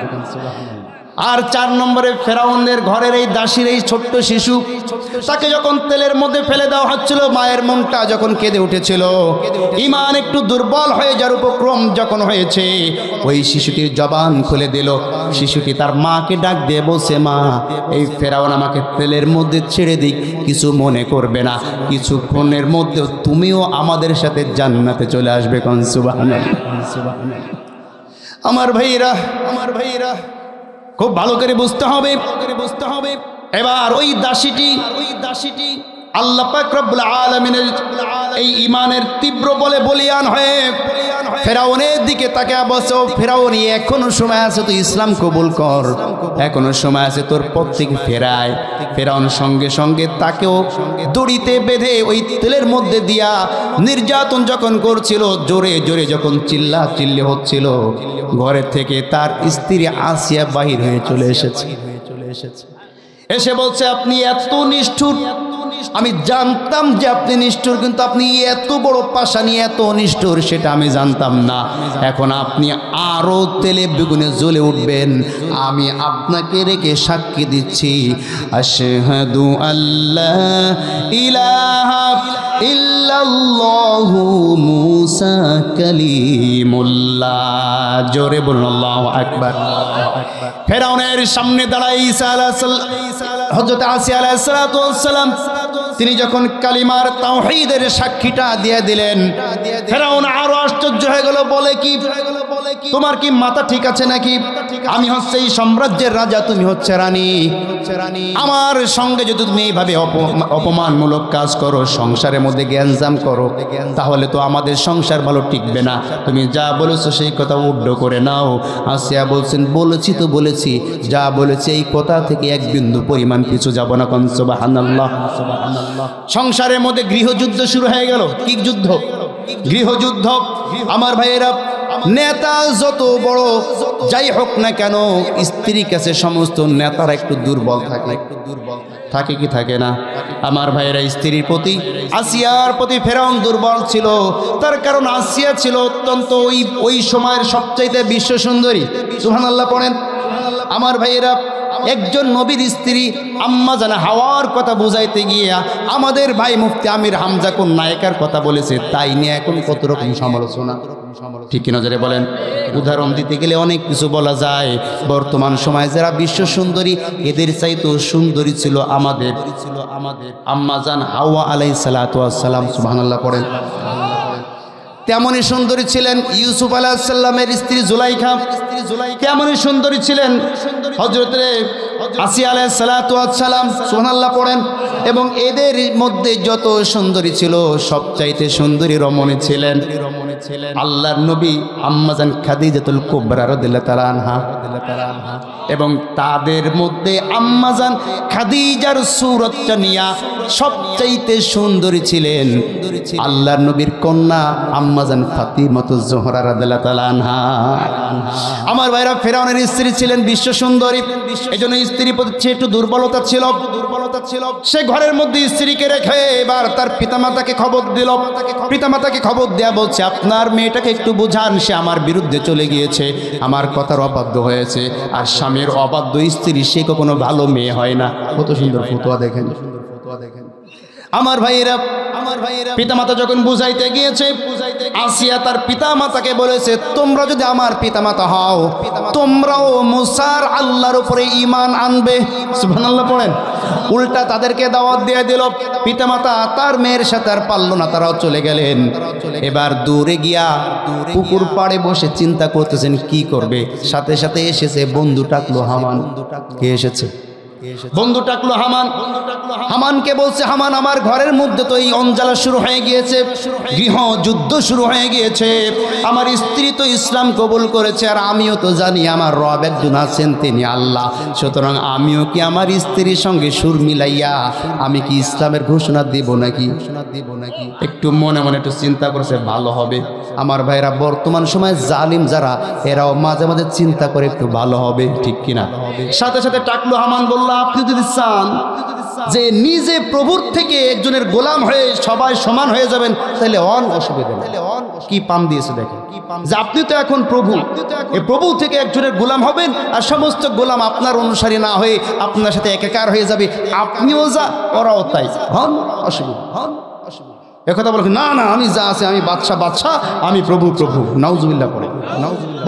আর 4 নম্বরে ফেরাউনের ঘরের এই দাসীর এই ছোট্ট শিশু, তাকে যখন তেলের মধ্যে ফেলে দেওয়া হচ্ছিল, মায়ের মনটা যখন কেঁদে উঠেছিল, ঈমান একটু দুর্বল হয়ে যাওয়ার উপক্রম যখন হয়েছে, ওই শিশুটির জবান খুলে দিল। শিশুটি তার মাকে ডাক দিয়ে বলছে, মা, এই ফেরাউন আমাকে তেলের মধ্যে ছেড়ে দিক, কিছু মনে করবে না, কিছুক্ষণের মধ্যে তুমিও আমাদের সাথে জান্নাতে চলে আসবে। কোন সুবহানাল্লাহ। আমার ভাইরা, খুব ভালো করে বুঝতে হবে। এবার ওই দাসীটি আল্লাহ পাক রব্বুল আলামিনের এই ঈমানের তীব্র বলে বলিয়ান হয়ে ফেরাউনের দিকে তাকিয়ে বসে, ফেরাউন, এখনো সময় আছে, তুই ইসলাম কবুল কর, এখনো সময় আছে, তোর পথ থেকে ফেরায়। ফেরাউন সঙ্গে সঙ্গে তাকেও দড়িতে বেঁধে ওই তেলের মধ্যে দিয়া নির্যাতন যখন করছিল, জোরে জোরে যখন চিল্লি হচ্ছিল, ঘরের থেকে তার স্ত্রী আসিয়া বাহির হয়ে চলে এসেছে। এসে বলছে, আপনি এত নিষ্ঠুর, আমি জানতাম যে আপনি নিষ্ঠুর, কিন্তু আপনি এত বড় পাশানি, এত নিষ্ঠুর সেটা আমি জানতাম না। এখন আপনি আরো তেলে বেগুনে জ্বলে উঠবেন। আমি আপনাকে রেখে সাক্ষী দিচ্ছি, আশহাদু আল্লা ইলাহা ইল্লাল্লাহু মুসা কালিমুল্লাহ। জোরে বলুন আল্লাহু আকবার। ফেরাউনের সামনে দাঁড়ায় হযরত আসিয়া আলাইহিস সালাতু ওয়াস সালাম, তিনি যখন কালিমার তাওহীদের সাক্ষীটা দিয়ে দিলেন, ফেরাউন আরো আশ্চর্য হয়ে গেল। বলে কি, তোমার কি মাথা ঠিক আছে নাকি? আমি হচ্ছে এই সাম্রাজ্যের রাজা, তুমি হচ্ছে রানী। আমার সঙ্গে যদি তুমি এইভাবে অপমানমূলক কাজ করো, সংসারের মধ্যে গ্যাঞ্জাম করো, তাহলে তো আমাদের সংসার ভালো টিকবে না। তুমি যা বলেছো সেই কথা উড্ড করে নাও। আসিয়া বলছেন, বলেছি তো বলেছি, যা বলেছি এই কথা থেকে এক বিন্দু পরিমাণ কিছু যাব না। কোন সুবহানাল্লাহ। সংসারের মধ্যে গৃহযুদ্ধ শুরু হয়ে গেল। কি যুদ্ধ? গৃহযুদ্ধ। আমার ভাইয়েরা, নেতা যত বড় যাই হোক না কেন, স্ত্রীর কাছে সমস্ত নেতারা একটু দুর্বল থাকে কি থাকে না? আমার ভাইয়েরা, স্ত্রীর প্রতি, আসিয়ার প্রতি ফেরাউন দুর্বল ছিল। তার কারণ আসিয়া ছিল অত্যন্ত ওই সময়ের সবচাইতে বিশ্ব সুন্দরী। সুবহানাল্লাহ পড়েন। আমার ভাইয়েরা, একজন নবীর স্ত্রী আম্মা জানা হাওয়ার কথা বুঝাইতে গিয়া আমাদের ভাই মুফতি আমির হামজা কোন নায়িকার কথা বলেছে, তাই নিয়ে এখন কত রকম সমালোচনা। ঠিক কি নজরে বলেন? উদাহরণ দিতে গেলে অনেক কিছু বলা যায়। বর্তমান সময়ে যারা বিশ্ব সুন্দরী, এদের চাইতো সুন্দরী ছিল আমাদের আম্মা জান হাওয়া আলাইহিস সালাতু ওয়াস সালাম। সুবহানাল্লাহ পড়েন। তেমনই সুন্দরী ছিলেন ইউসুফ আলাইহিস সালামের স্ত্রী জুলাইখা। তেমনই সুন্দরী ছিলেন হযরত আসিয়া আলাইহিস সালাতু ওয়াস সালাম। সুবহানাল্লাহ পড়েন। এবং এদের মধ্যে যত সুন্দরী ছিল, সবচাইতে সুন্দরী রমণী ছিলেন আল্লাহর নবী আম্মা জান খাদিজাতুল কুবরা রাদিয়াল্লাহু তাআলা আনহা। এবং তাদের মধ্যে আম্মা জান খাদিজার সূরতটা নিয়া সবচাইতে সুন্দরী ছিলেন আল্লাহর নবীর কন্যা আম্মা জান ফাতিমাতুজ জোহরা রাদিয়াল্লাহু তাআলা আনহা। আমার ভাইরা, ফেরাউনের স্ত্রী ছিলেন বিশ্ব সুন্দরী, এজন্য স্ত্রীর প্রতি একটু দুর্বলতা ছিল। সে ঘরের মধ্যে স্ত্রীকে রেখে এবার তার পিতামাতাকে খবর দিল। পিতামাতাকে খবর দেয়া বলছে, আপনার মেয়েটাকে একটু বুঝান, সে আমার বিরুদ্ধে চলে গিয়েছে, আমার কথার অবাধ্য হয়েছে। আর স্বামীর অবাধ্য স্ত্রী সে কখনো ভালো মেয়ে হয় না। কত সুন্দর ফতোয়া দেখেন। আমার ভাইয়েরা, পিতামাতা যখন বুঝাইতে গিয়েছে, আসিয়া তার পিতামাতাকে বলেছে, তোমরা যদি আমার পিতামাতা হও, তোমরাও মুসার আল্লাহর উপরে ঈমান আনবে। সুবহানাল্লাহ পড়েন। উল্টা তাদেরকে দাওয়াত দিয়ে দিল। পিতামাতা তার মেয়ের সাথে আর পারল না, তারাও চলে গেলেন। এবার দূরে গিয়া পুকুর পাড়ে বসে চিন্তা করতেছেন কি করবে। সাথে সাথে এসেছে বন্ধু, ডাকলো হামান। কে এসেছে? বন্ধু টাকলো হামান, হামানকে বলছে, হামান আমার ঘরের মধ্যে তো এই অঞ্জালা শুরু হয়ে গিয়েছে, গৃহ যুদ্ধ শুরু হয়ে গিয়েছে, আমার স্ত্রী তো ইসলাম কবুল করেছে, আর আমিও তো জানি আমার রব একজন আছেন, তিনি আল্লাহ, সুতরাং আমিও কি আমার স্ত্রীর সঙ্গে সুর মিলাইয়া আমি কি ইসলামের ঘোষণা দিব নাকি? একটু মনে মনে একটু চিন্তা করছে, ভালো হবে। আমার ভাইরা, বর্তমান সময়ে জালিম যারা, এরাও মাঝে মাঝে চিন্তা করে একটু ভালো হবে, ঠিক কিনা? সাথে সাথে টাকলু হামান বলল, আপনি যদি চান যে নিজে প্রভুর থেকে একজনের গোলাম হয়ে সবাই সমান হয়ে যাবেন, তাহলে অসুবিধা নেই। কি পাম দিয়েছে দেখেন, যে আপনি তো এখন প্রভু, এই প্রভু থেকে একজনের গোলাম হবেন, আর সমস্ত গোলাম আপনার অনুসারী না হয়ে আপনার সাথে একাকার হয়ে যাবে, আপনিও যা ওরাও তাই, হন অসুবিধা, হন অসুবিধা। একথা বলে না না, আমি যা আছে, আমি বাদশা, আমি প্রভু। নাউজুবিল্লাহ করে।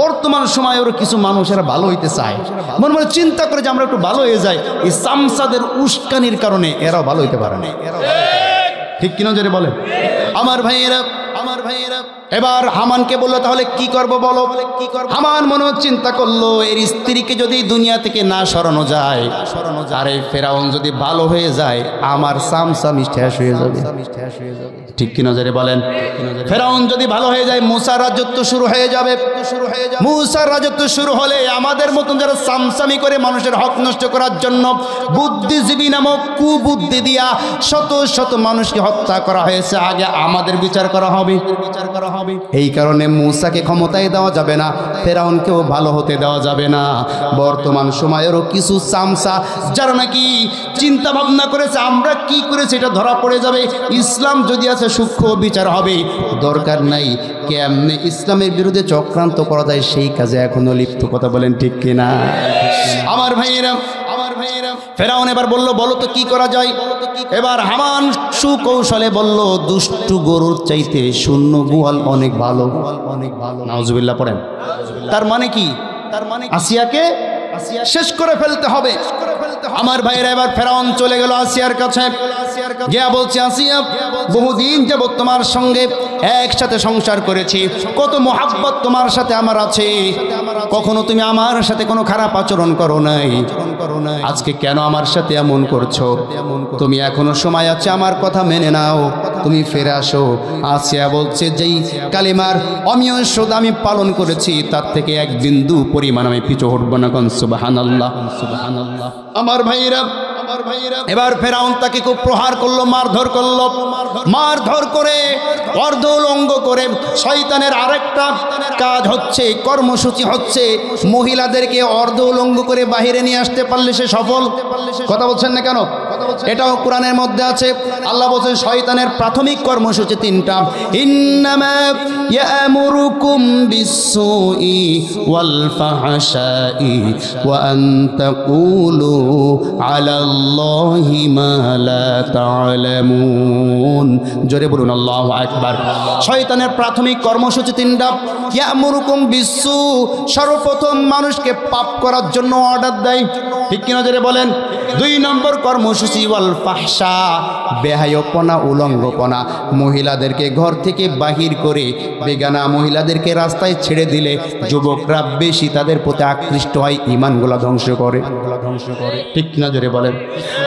বর্তমান সময় ওর কিছু মানুষেরা ভালো হইতে চায়, মনে মনে চিন্তা করে যে আমরা একটু ভালো হয়ে যাই, এই সামসাদের উস্কানির কারণে এরাও ভালো হইতে পারে না। ঠিক কিনা জোরে বলেন আমার ভাইয়েরা। এবার হামানকে বললো, তাহলে কি করবো বলো? হামান মনে চিন্তা করলো, এর স্ত্রীকে যদি দুনিয়া থেকে না সরানো যায়, আরে ফেরাউন যদি ভালো হয়ে যায়, আমার সামসামি শেষ হয়ে যাবে। ঠিক কি নজরে বলেন? ফেরাউন যদি ভালো হয়ে যায়, মুসার রাজত্ব শুরু হয়ে যাবে। মুসার রাজত্ব শুরু হলে আমাদের মতন যারা সামসামি করে মানুষের হক নষ্ট করার জন্য বুদ্ধিজীবী নামক কুবুদ্ধি দিয়া শত শত মানুষকে হত্যা করা হয়েছে, আগে আমাদের বিচার করা হবে। এই কারণে মুসাকে ক্ষমতায় দেওয়া যাবে না, ফেরাউনকেও ভালো হতে দেওয়া যাবে না। বর্তমান সময়েরও কিছু সামসা যারা নাকি চিন্তা ভাবনা করেছে আমরা কি করেছি এটা ধরা পড়ে যাবে, ইসলাম যদি আছে সূক্ষ্ম বিচার হবে, দরকার নাই কেমনে ইসলামের বিরুদ্ধে চক্রান্ত করা যায় সেই কাজে এখনো লিপ্ত। কথা বলেন ঠিক কিনা আমার ভাইয়েরা? ফেরাউন এবার বলল, বলো তো কি করা যায়? এবার হামান সুকৌশলে বলল, দুষ্টু গরুর চাইতে শূন্য গোয়াল অনেক ভালো। নাউজুবিল্লাহ পড়েন। তার মানে কি? আসিয়াকে শেষ করে ফেলতে হবে। আমার ভাইরা, এবার ফেরাউন চলে গেল আসিয়ার কাছে, গিয়া বলছে, আসিয়া বহুদিন যাবত তোমার সঙ্গে একসাথে সংসার করেছি, কত মোহাব্বত তোমার সাথে আমার আছে, কখনো তুমি আমার সাথে কোনো খারাপ আচরণ করো নাই, আজকে কেন আমার সাথে এমন করছো? তুমি এখনো সময় আছে, আমার কথা মেনে নাও, তুমি ফিরে আসো। আসিয়া বলছে, যেই কালিমার অমিয়সদ আমি পালন করেছি তার থেকে এক বিন্দু পরিমাণ আমি পিছু হটবো না। কোন সুবহানাল্লাহ, সুবহানাল্লাহ। আমার ভাইরা, এবার ফেরাউন তাকে খুব প্রহার করলো, মারধর করে অর্ধ উলঙ্গ করে। শয়তানের আরেকটা কাজ হচ্ছে, কর্মসূচি হচ্ছে, মহিলাদেরকে অর্ধ উলঙ্গ করে বাহিরে নিয়ে আসতে পারলে সে সফল। কথা বলছেন না কেন? এটাও কোরআনের মধ্যে আছে। আল্লাহ বলছেন শয়তানের প্রাথমিক কর্মসূচি তিনটা, ইন্নামা ইয়ামুরুকুম বিসসুই ওয়াল ফাহশাই ওয়া আন তাকুলু আলাল্লাহি মা লা তা'লামুন। জোরে বলুন আল্লাহু আকবার। শয়তানের প্রাথমিক কর্মসূচি তিনটা। ইয়ামুরুকুম বিসসু, সর্বপ্রথম মানুষকে পাপ করার জন্য অর্ডার দেয়, ঠিক কিনা জোরে বলেন। 2 নম্বর কর্মসূচি ওয়াল ফাহশা, বেহায়াপনা, উলঙ্গপনা, মহিলাদেরকে ঘর থেকে বাহির করে বেগানা মহিলাদেরকে রাস্তায় ছেড়ে দিলে যুবকরা বেশি তাদের প্রতি আকৃষ্ট হয়, ঈমানগুলো ধ্বংস করে, ঠিক কিনা জোরে বলেন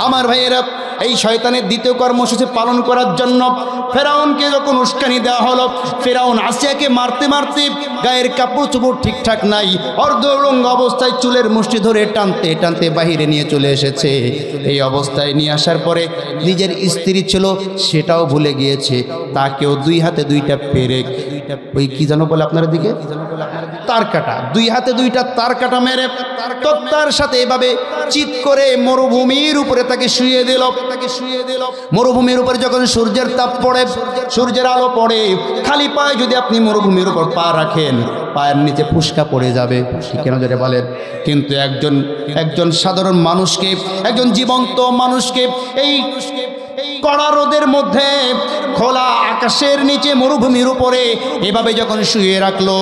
আমার ভাইয়েরা। এই শয়তানের দ্বিতীয় কর্মসূচি পালন করার জন্য ফেরাউনকে যখন উস্কানি দেওয়া হলো, ফেরাউন আসিয়াকে মারতে মারতে, গায়ের কাপড় চোপড় ঠিকঠাক নাই, অর্ধ উলঙ্গ অবস্থায় চুলের মুষ্টি ধরে টানতে টানতে বাহিরে নিয়ে চলে এসেছে। এই অবস্থায় নিয়ে আসার পরে নিজের স্ত্রী ছিল সেটাও ভুলে গিয়েছে, তাকেও 2 হাতে 2টা পেরেক, ওই কি জানো বলে আপনার দিকে, তার কাটা, 2 হাতে 2টা তার কাটা মেরে তক্তার সাথে এভাবে চিৎ করে মরুভূমির উপরে তাকে শুইয়ে দিল। মরুভূমির উপরে যখন সূর্যের তাপ পড়ে, সূর্যের আলো পড়ে, খালি পায়ে যদি আপনি মরুভূমির উপর পা রাখেন, পায়ের নিচে ফুসকা পড়ে যাবে, কেন যেটা বলেন। কিন্তু একজন সাধারণ মানুষকে, একজন জীবন্ত মানুষকে এই কড়া রোদের মধ্যে খোলা আকাশের নিচে মরুভূমির উপরে এভাবে যখন শুয়ে রাখলো,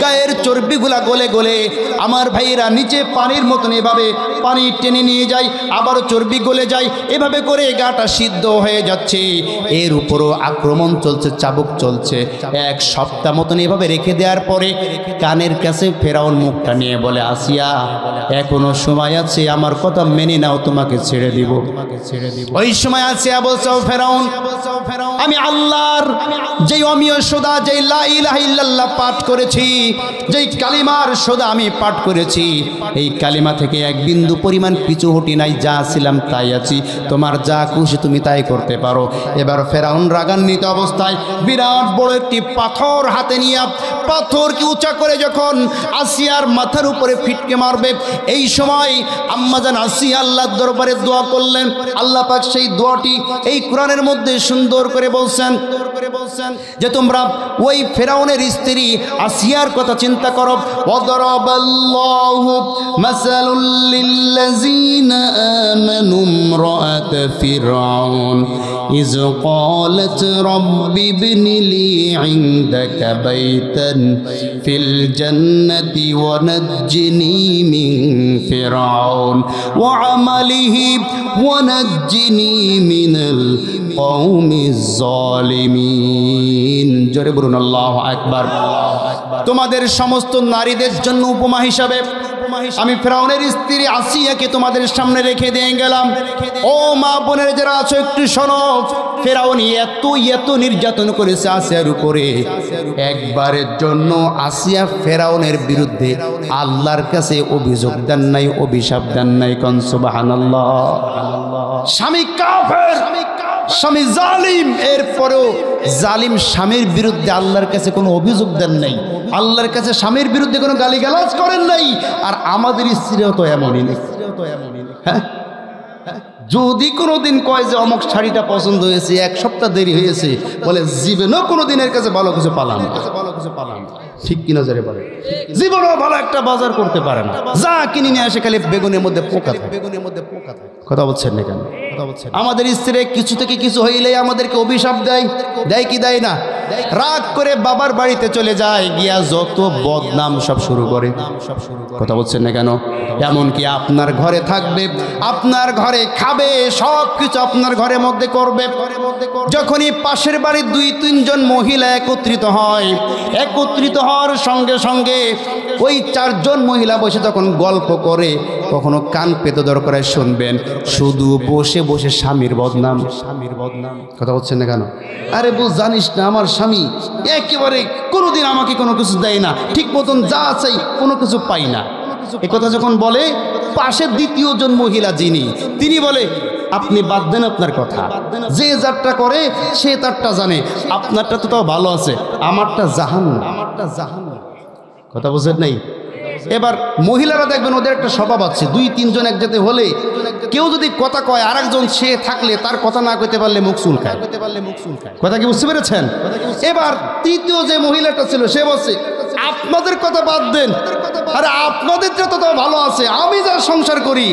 গায়ের চর্বিগুলা গলে গলে আমার ভাইয়েরা নিচে পানির মতন এভাবে পানি টেনে নিয়ে যায়, আবারও চর্বি গলে যায়, এভাবে করে গাটা সিদ্ধ হয়ে যাচ্ছে। এর উপরও আক্রমণ চলছে, চাবুক চলছে। এক সপ্তাহ মতন এভাবে রেখে দেওয়ার পরে কানের কাছে ফেরাউন মুখটা নিয়ে বলে, আসিয়া এখনো সময় আছে, আমার কথা মেনে নাও, তোমাকে ছেড়ে দিব। ওই সময় আসিয়া বলছে, ফেরাউন আমি আল্লাহর যেই অমিয় সোদা, যেই লা ইলাহা ইল্লাল্লাহ পাঠ করেছি, যেই কালিমার সোদা আমি পাঠ করেছি, এই কালিমা থেকে এক বিন্দু পরিমাণ পিছু হটি নাই, যা ছিলাম তাই আছি, তোমার যা খুশি তুমি তাই করতে পারো। এবার ফেরাউন রাগান্বিত অবস্থায় বিরাট বড় একটি পাথর হাতে নিয়ে পাথরকে উঁচা করে যখন আসিয়ার মাথার উপরে ফিটকে মারবে, এই সময় আম্মাজান আসিয়া আল্লাহর দরবারে দোয়া করলেন। আল্লাহ পাক সেই দোয়াটি এই কোরআনের মধ্যে সুন্দর করে বলছেন যে তোমরা ওই ফেরাউনের স্ত্রী আসিয়ার কথা চিন্তা করো। ওয়াদরাবাল্লাহু মাসালুল লিল্লাযিনা আমানু ইমরাআত ফিরআউন ইয ক্বালাত রাব্বি ইবনি লি ইনদাকা বাইতান ফিল জান্নাতি ওয়া নাজ্জিনি মিন ফিরআউন ওয়া আমালিহি ওয়া নাজ্জিনি মিনাল কওমিজ জালিমিন। জোরে বলুন আল্লাহু আকবার। তোমাদের সমস্ত নারীদের জন্য উপমা হিসাবে আমি ফেরাউনের স্ত্রী আসিয়াকে তোমাদের সামনে রেখে দিয়ে গেলাম। ও মা বোনের যারা আছো একটু শোনো, ফেরাউন এত নির্যাতন করেছে আসিয়ার উপরে, একবারের জন্য আসিয়া ফেরাউনের বিরুদ্ধে আল্লাহর কাছে অভিযোগ দেন নাই, অভিশাপ দেন নাই। কোন সুবহানাল্লাহ। স্বামী কাফের, স্বামী জালিম, এরপরেও জালিম স্বামীর বিরুদ্ধে আল্লাহর কাছে কোনো অভিযোগ দেন নাই, আল্লাহর কাছে স্বামীর বিরুদ্ধে কোনো গালিগালাজ করেন নাই। আর আমাদের স্ত্রীও তো এমনই নেই। হ্যাঁ, যদি কোনোদিন কয় যে অমুক শাড়িটা পছন্দ হয়েছে, এক সপ্তাহ দেরি হয়েছে, বলে জীবনেও কোনোদিনের কাছে ভালো কিছু পালাম, ঠিক কিনা যারে বলে, জীবনেও ভালো একটা বাজার করতে পারে না, যা কিনে নিয়ে আসে খালি বেগুনের মধ্যে পোকা থাকে। কথা বলছেন না কেন? আমাদের স্ত্রী কিছু থেকে কিছু হইলেই আমাদেরকে অভিশাপ দেয়, দেয় কি দেয় না? রাগ করে বাবার বাড়িতে চলে যায়, গিয়া যত বদনাম সব শুরু করে। কথা বলছেন না কেন? এমনকি আপনার ঘরে থাকবে, আপনার ঘরে খাবে, সব কিছু আপনার ঘরের মধ্যে করবে। যখনই পাশের বাড়ির 2-3 জন মহিলা একত্রিত হয়, একত্রিত হওয়ার সঙ্গে সঙ্গে ওই 4 জন মহিলা বসে যখন গল্প করে, কখনো কান পেতে দরকার শুনবেন, শুধু বসে বসে স্বামীর বদনাম, স্বামীর বদনাম। কথা বলছেন না কেন? আরে বউ জানিস না, আমার স্বামী একেবারে কোনোদিন আমাকে কোনো কিছু দেয় না, ঠিক মতন যা চাই কোনো কিছু পাই না। এ কথা যখন বলে, পাশের 2য় জন মহিলা যিনি, তিনি বলে, আপনি বাদ দেন আপনার কথা, যে যারটা করে সে তারটা জানে, আপনারটা তো তাও ভালো আছে, আমারটা জাহান্নাম, আমারটা জাহান্নাম। কথা বুঝেন নাই? এবার মহিলারা দেখবেন ওদের একটা স্বভাব আছে, 2-3 জন একসাথে হলে কেউ যদি কথা কয়, আরেকজন সে থাকলে তার কথা না কইতে পারলে মুখ চুলকায়। কথা কি বুঝতে পেরেছেন? এবার 3য় যে মহিলাটা ছিল সে বলছে, আপনাদের কথা বাদ দেন, আরে আপনাদেরটা তো ভালো আছে, আমি যার সংসার করি,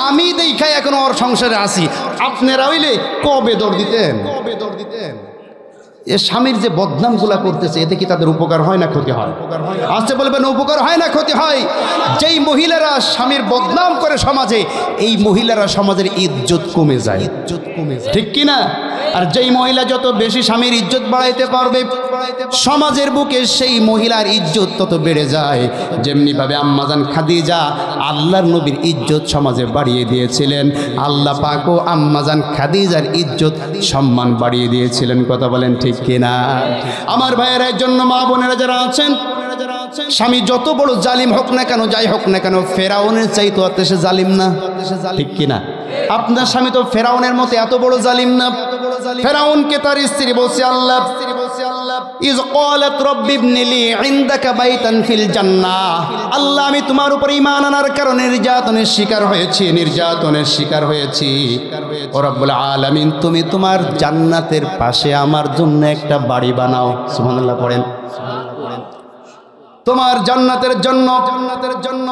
আমি দেখাই এখন ওর সংসারে আসি, আপনারা হইলে কবে দৌড় দিতেন? এ স্বামীর যে বদনামগুলা করতেছে, এতে কি তাদের উপকার হয় না ক্ষতি হয়? আসতে বলবেন উপকার হয় না ক্ষতি হয়? যেই মহিলারা স্বামীর বদনাম করে সমাজে, এই মহিলারা সমাজের ইজ্জত কমে যায়, ইজ্জত কমে যায়, ঠিক কিনা? আর যেই মহিলা যত বেশি স্বামীর ইজ্জত বাড়াইতে পারবে সমাজের বুকে, সেই মহিলার ইজ্জত তত বেড়ে যায়। যেমনিভাবে আম্মাজান খাদিজা আল্লাহর নবীর ইজ্জত সমাজে বাড়িয়ে দিয়েছিলেন, আল্লাহ পাকও আম্মাজান খাদিজার ইজ্জত সম্মান বাড়িয়ে দিয়েছিলেন। কথা বলেন ঠিক কিনা? আমার ভাইয়েরা, এর জন্য মা বোনেরা যারা আছেন, স্বামী যত বড় জালিম হোক না কেন, যাই হোক না কেন, ফেরাউনের চাইতো সে জালিম না, ঠিক কিনা? আপনার স্বামী তো ফেরাউনের মতো এত বড় জালিম না। ফেরাউনকে তার স্ত্রী বলছে, আল্লাহ ইয ক্বালাত রাব্বি ইবনি লি ইনদাকা বাইতান ফিল জান্নাহ, আল্লাহ আমি তোমার উপর ঈমান আনার কারণে নির্যাতনের শিকার হয়েছি, নির্যাতনের শিকার হয়েছি। ও রব্বুল আলামিন, তুমি তোমার জান্নাতের পাশে আমার জন্য একটা বাড়ি বানাও। সুবহানাল্লাহ পড়েন। তোমার জান্নাতের জন্য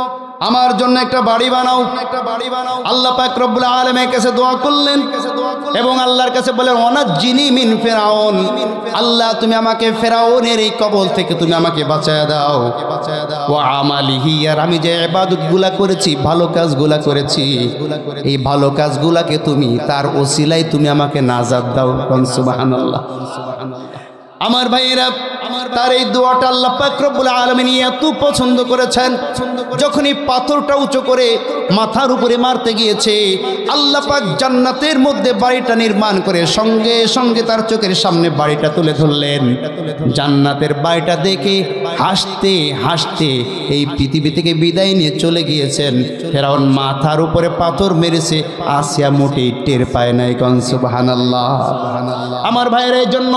আমার জন্য একটা বাড়ি বানাও, আল্লাহ পাক রব্বুল আলামিনের কাছে দোয়া করলেন এবং আল্লাহর কাছে বলেন ওয়ানাজ্জিনি মিন ফিরাউন, আল্লাহ তুমি আমাকে ফেরাউনের এই কবল থেকে তুমি আমাকে বাঁচায়া দাও। ওয়া আমালিহি, আর আমি যে ইবাদতগুলা করেছি, ভালো কাজগুলা করেছি, এই ভালো কাজগুলাকে তুমি তার ওসিলায় তুমি আমাকে নাজাত দাও। সুবহানাল্লাহ। আমার ভাইয়েরা, তার এই দোয়াটা আল্লাহ পাক রব্বুল আলামিন এত পছন্দ করেছেন, যখনই পাথরটা উঁচু করে মাথার উপরে মারতে গিয়েছে, আল্লাহ পাক জান্নাতের মধ্যে বাড়িটা নির্মাণ করে সঙ্গে সঙ্গে তার চোখের সামনে বাড়িটা তুলে ধরলেন। জান্নাতের বাড়িটা দেখে হাসতে হাসতে এই পৃথিবী থেকে বিদায় নিয়ে চলে গিয়েছেন। ফেরাউন মাথার উপরে পাথর মেরেছে, আসিয়া মোটেই টের পায় নাই। সুবহানাল্লাহ। আমার ভাইয়ের এই জন্য,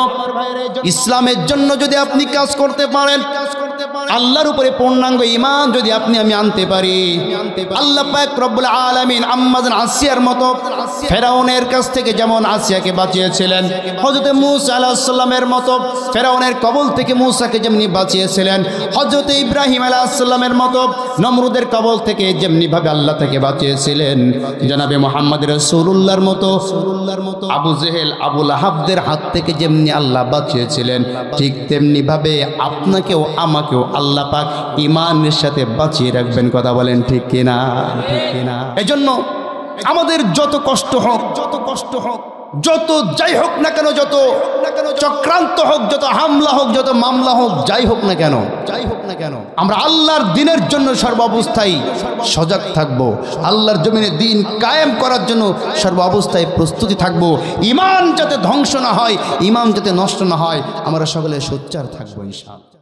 ইসলামের জন্য যদি আপনি কাজ করতে পারেন, আল্লাহর উপরে পূর্ণাঙ্গ ঈমান যদি আপনি আমি আনতে পারি, আল্লাহ পাক রব্বুল আলামিন আম্মাজান আসিয়ার মতো ফেরাউনের কাছ থেকে যেমন আসিয়াকে বাঁচিয়েছিলেন, হযরত মূসা আলাইহিস সালামের মতো ফেরাউনের কবল থেকে মূসাকে যেমনি বাঁচিয়েছিলেন, হযরত ইব্রাহিম আলাইহিস সালামের মতো নমরুদের কবল থেকে যেমনি ভাবে আল্লাহ থেকে বাঁচিয়েছিলেন, জনাবে মুহাম্মদ রাসূলুল্লাহর মতো আবু জেহেল আবু লাহাবদের হাত থেকে যেমনি আল্লাহ বাঁচিয়েছিলেন, ঠিক তেমনি ভাবে আপনাকেও আমাকেও আল্লাহ পাক ঈমানের সাথে বাঁচিয়ে রাখবেন। কথা বলেন ঠিক কিনা? এজন্য আমাদের যত কষ্ট হোক, যত যাই হোক না কেন, যত চক্রান্ত হোক, যত হামলা হোক, যত মামলা হোক, যাই হোক না কেন, আমরা আল্লাহর দ্বীনের জন্য সর্বাবস্থায় সজাগ থাকব, আল্লাহর জমিনে দ্বীন কায়েম করার জন্য সর্বাবস্থায় প্রস্তুতি থাকব। ঈমান যাতে ধ্বংস না হয়, ঈমান যাতে নষ্ট না হয়, আমরা সকলে সোচ্চার থাকবো ইনশাআল্লাহ।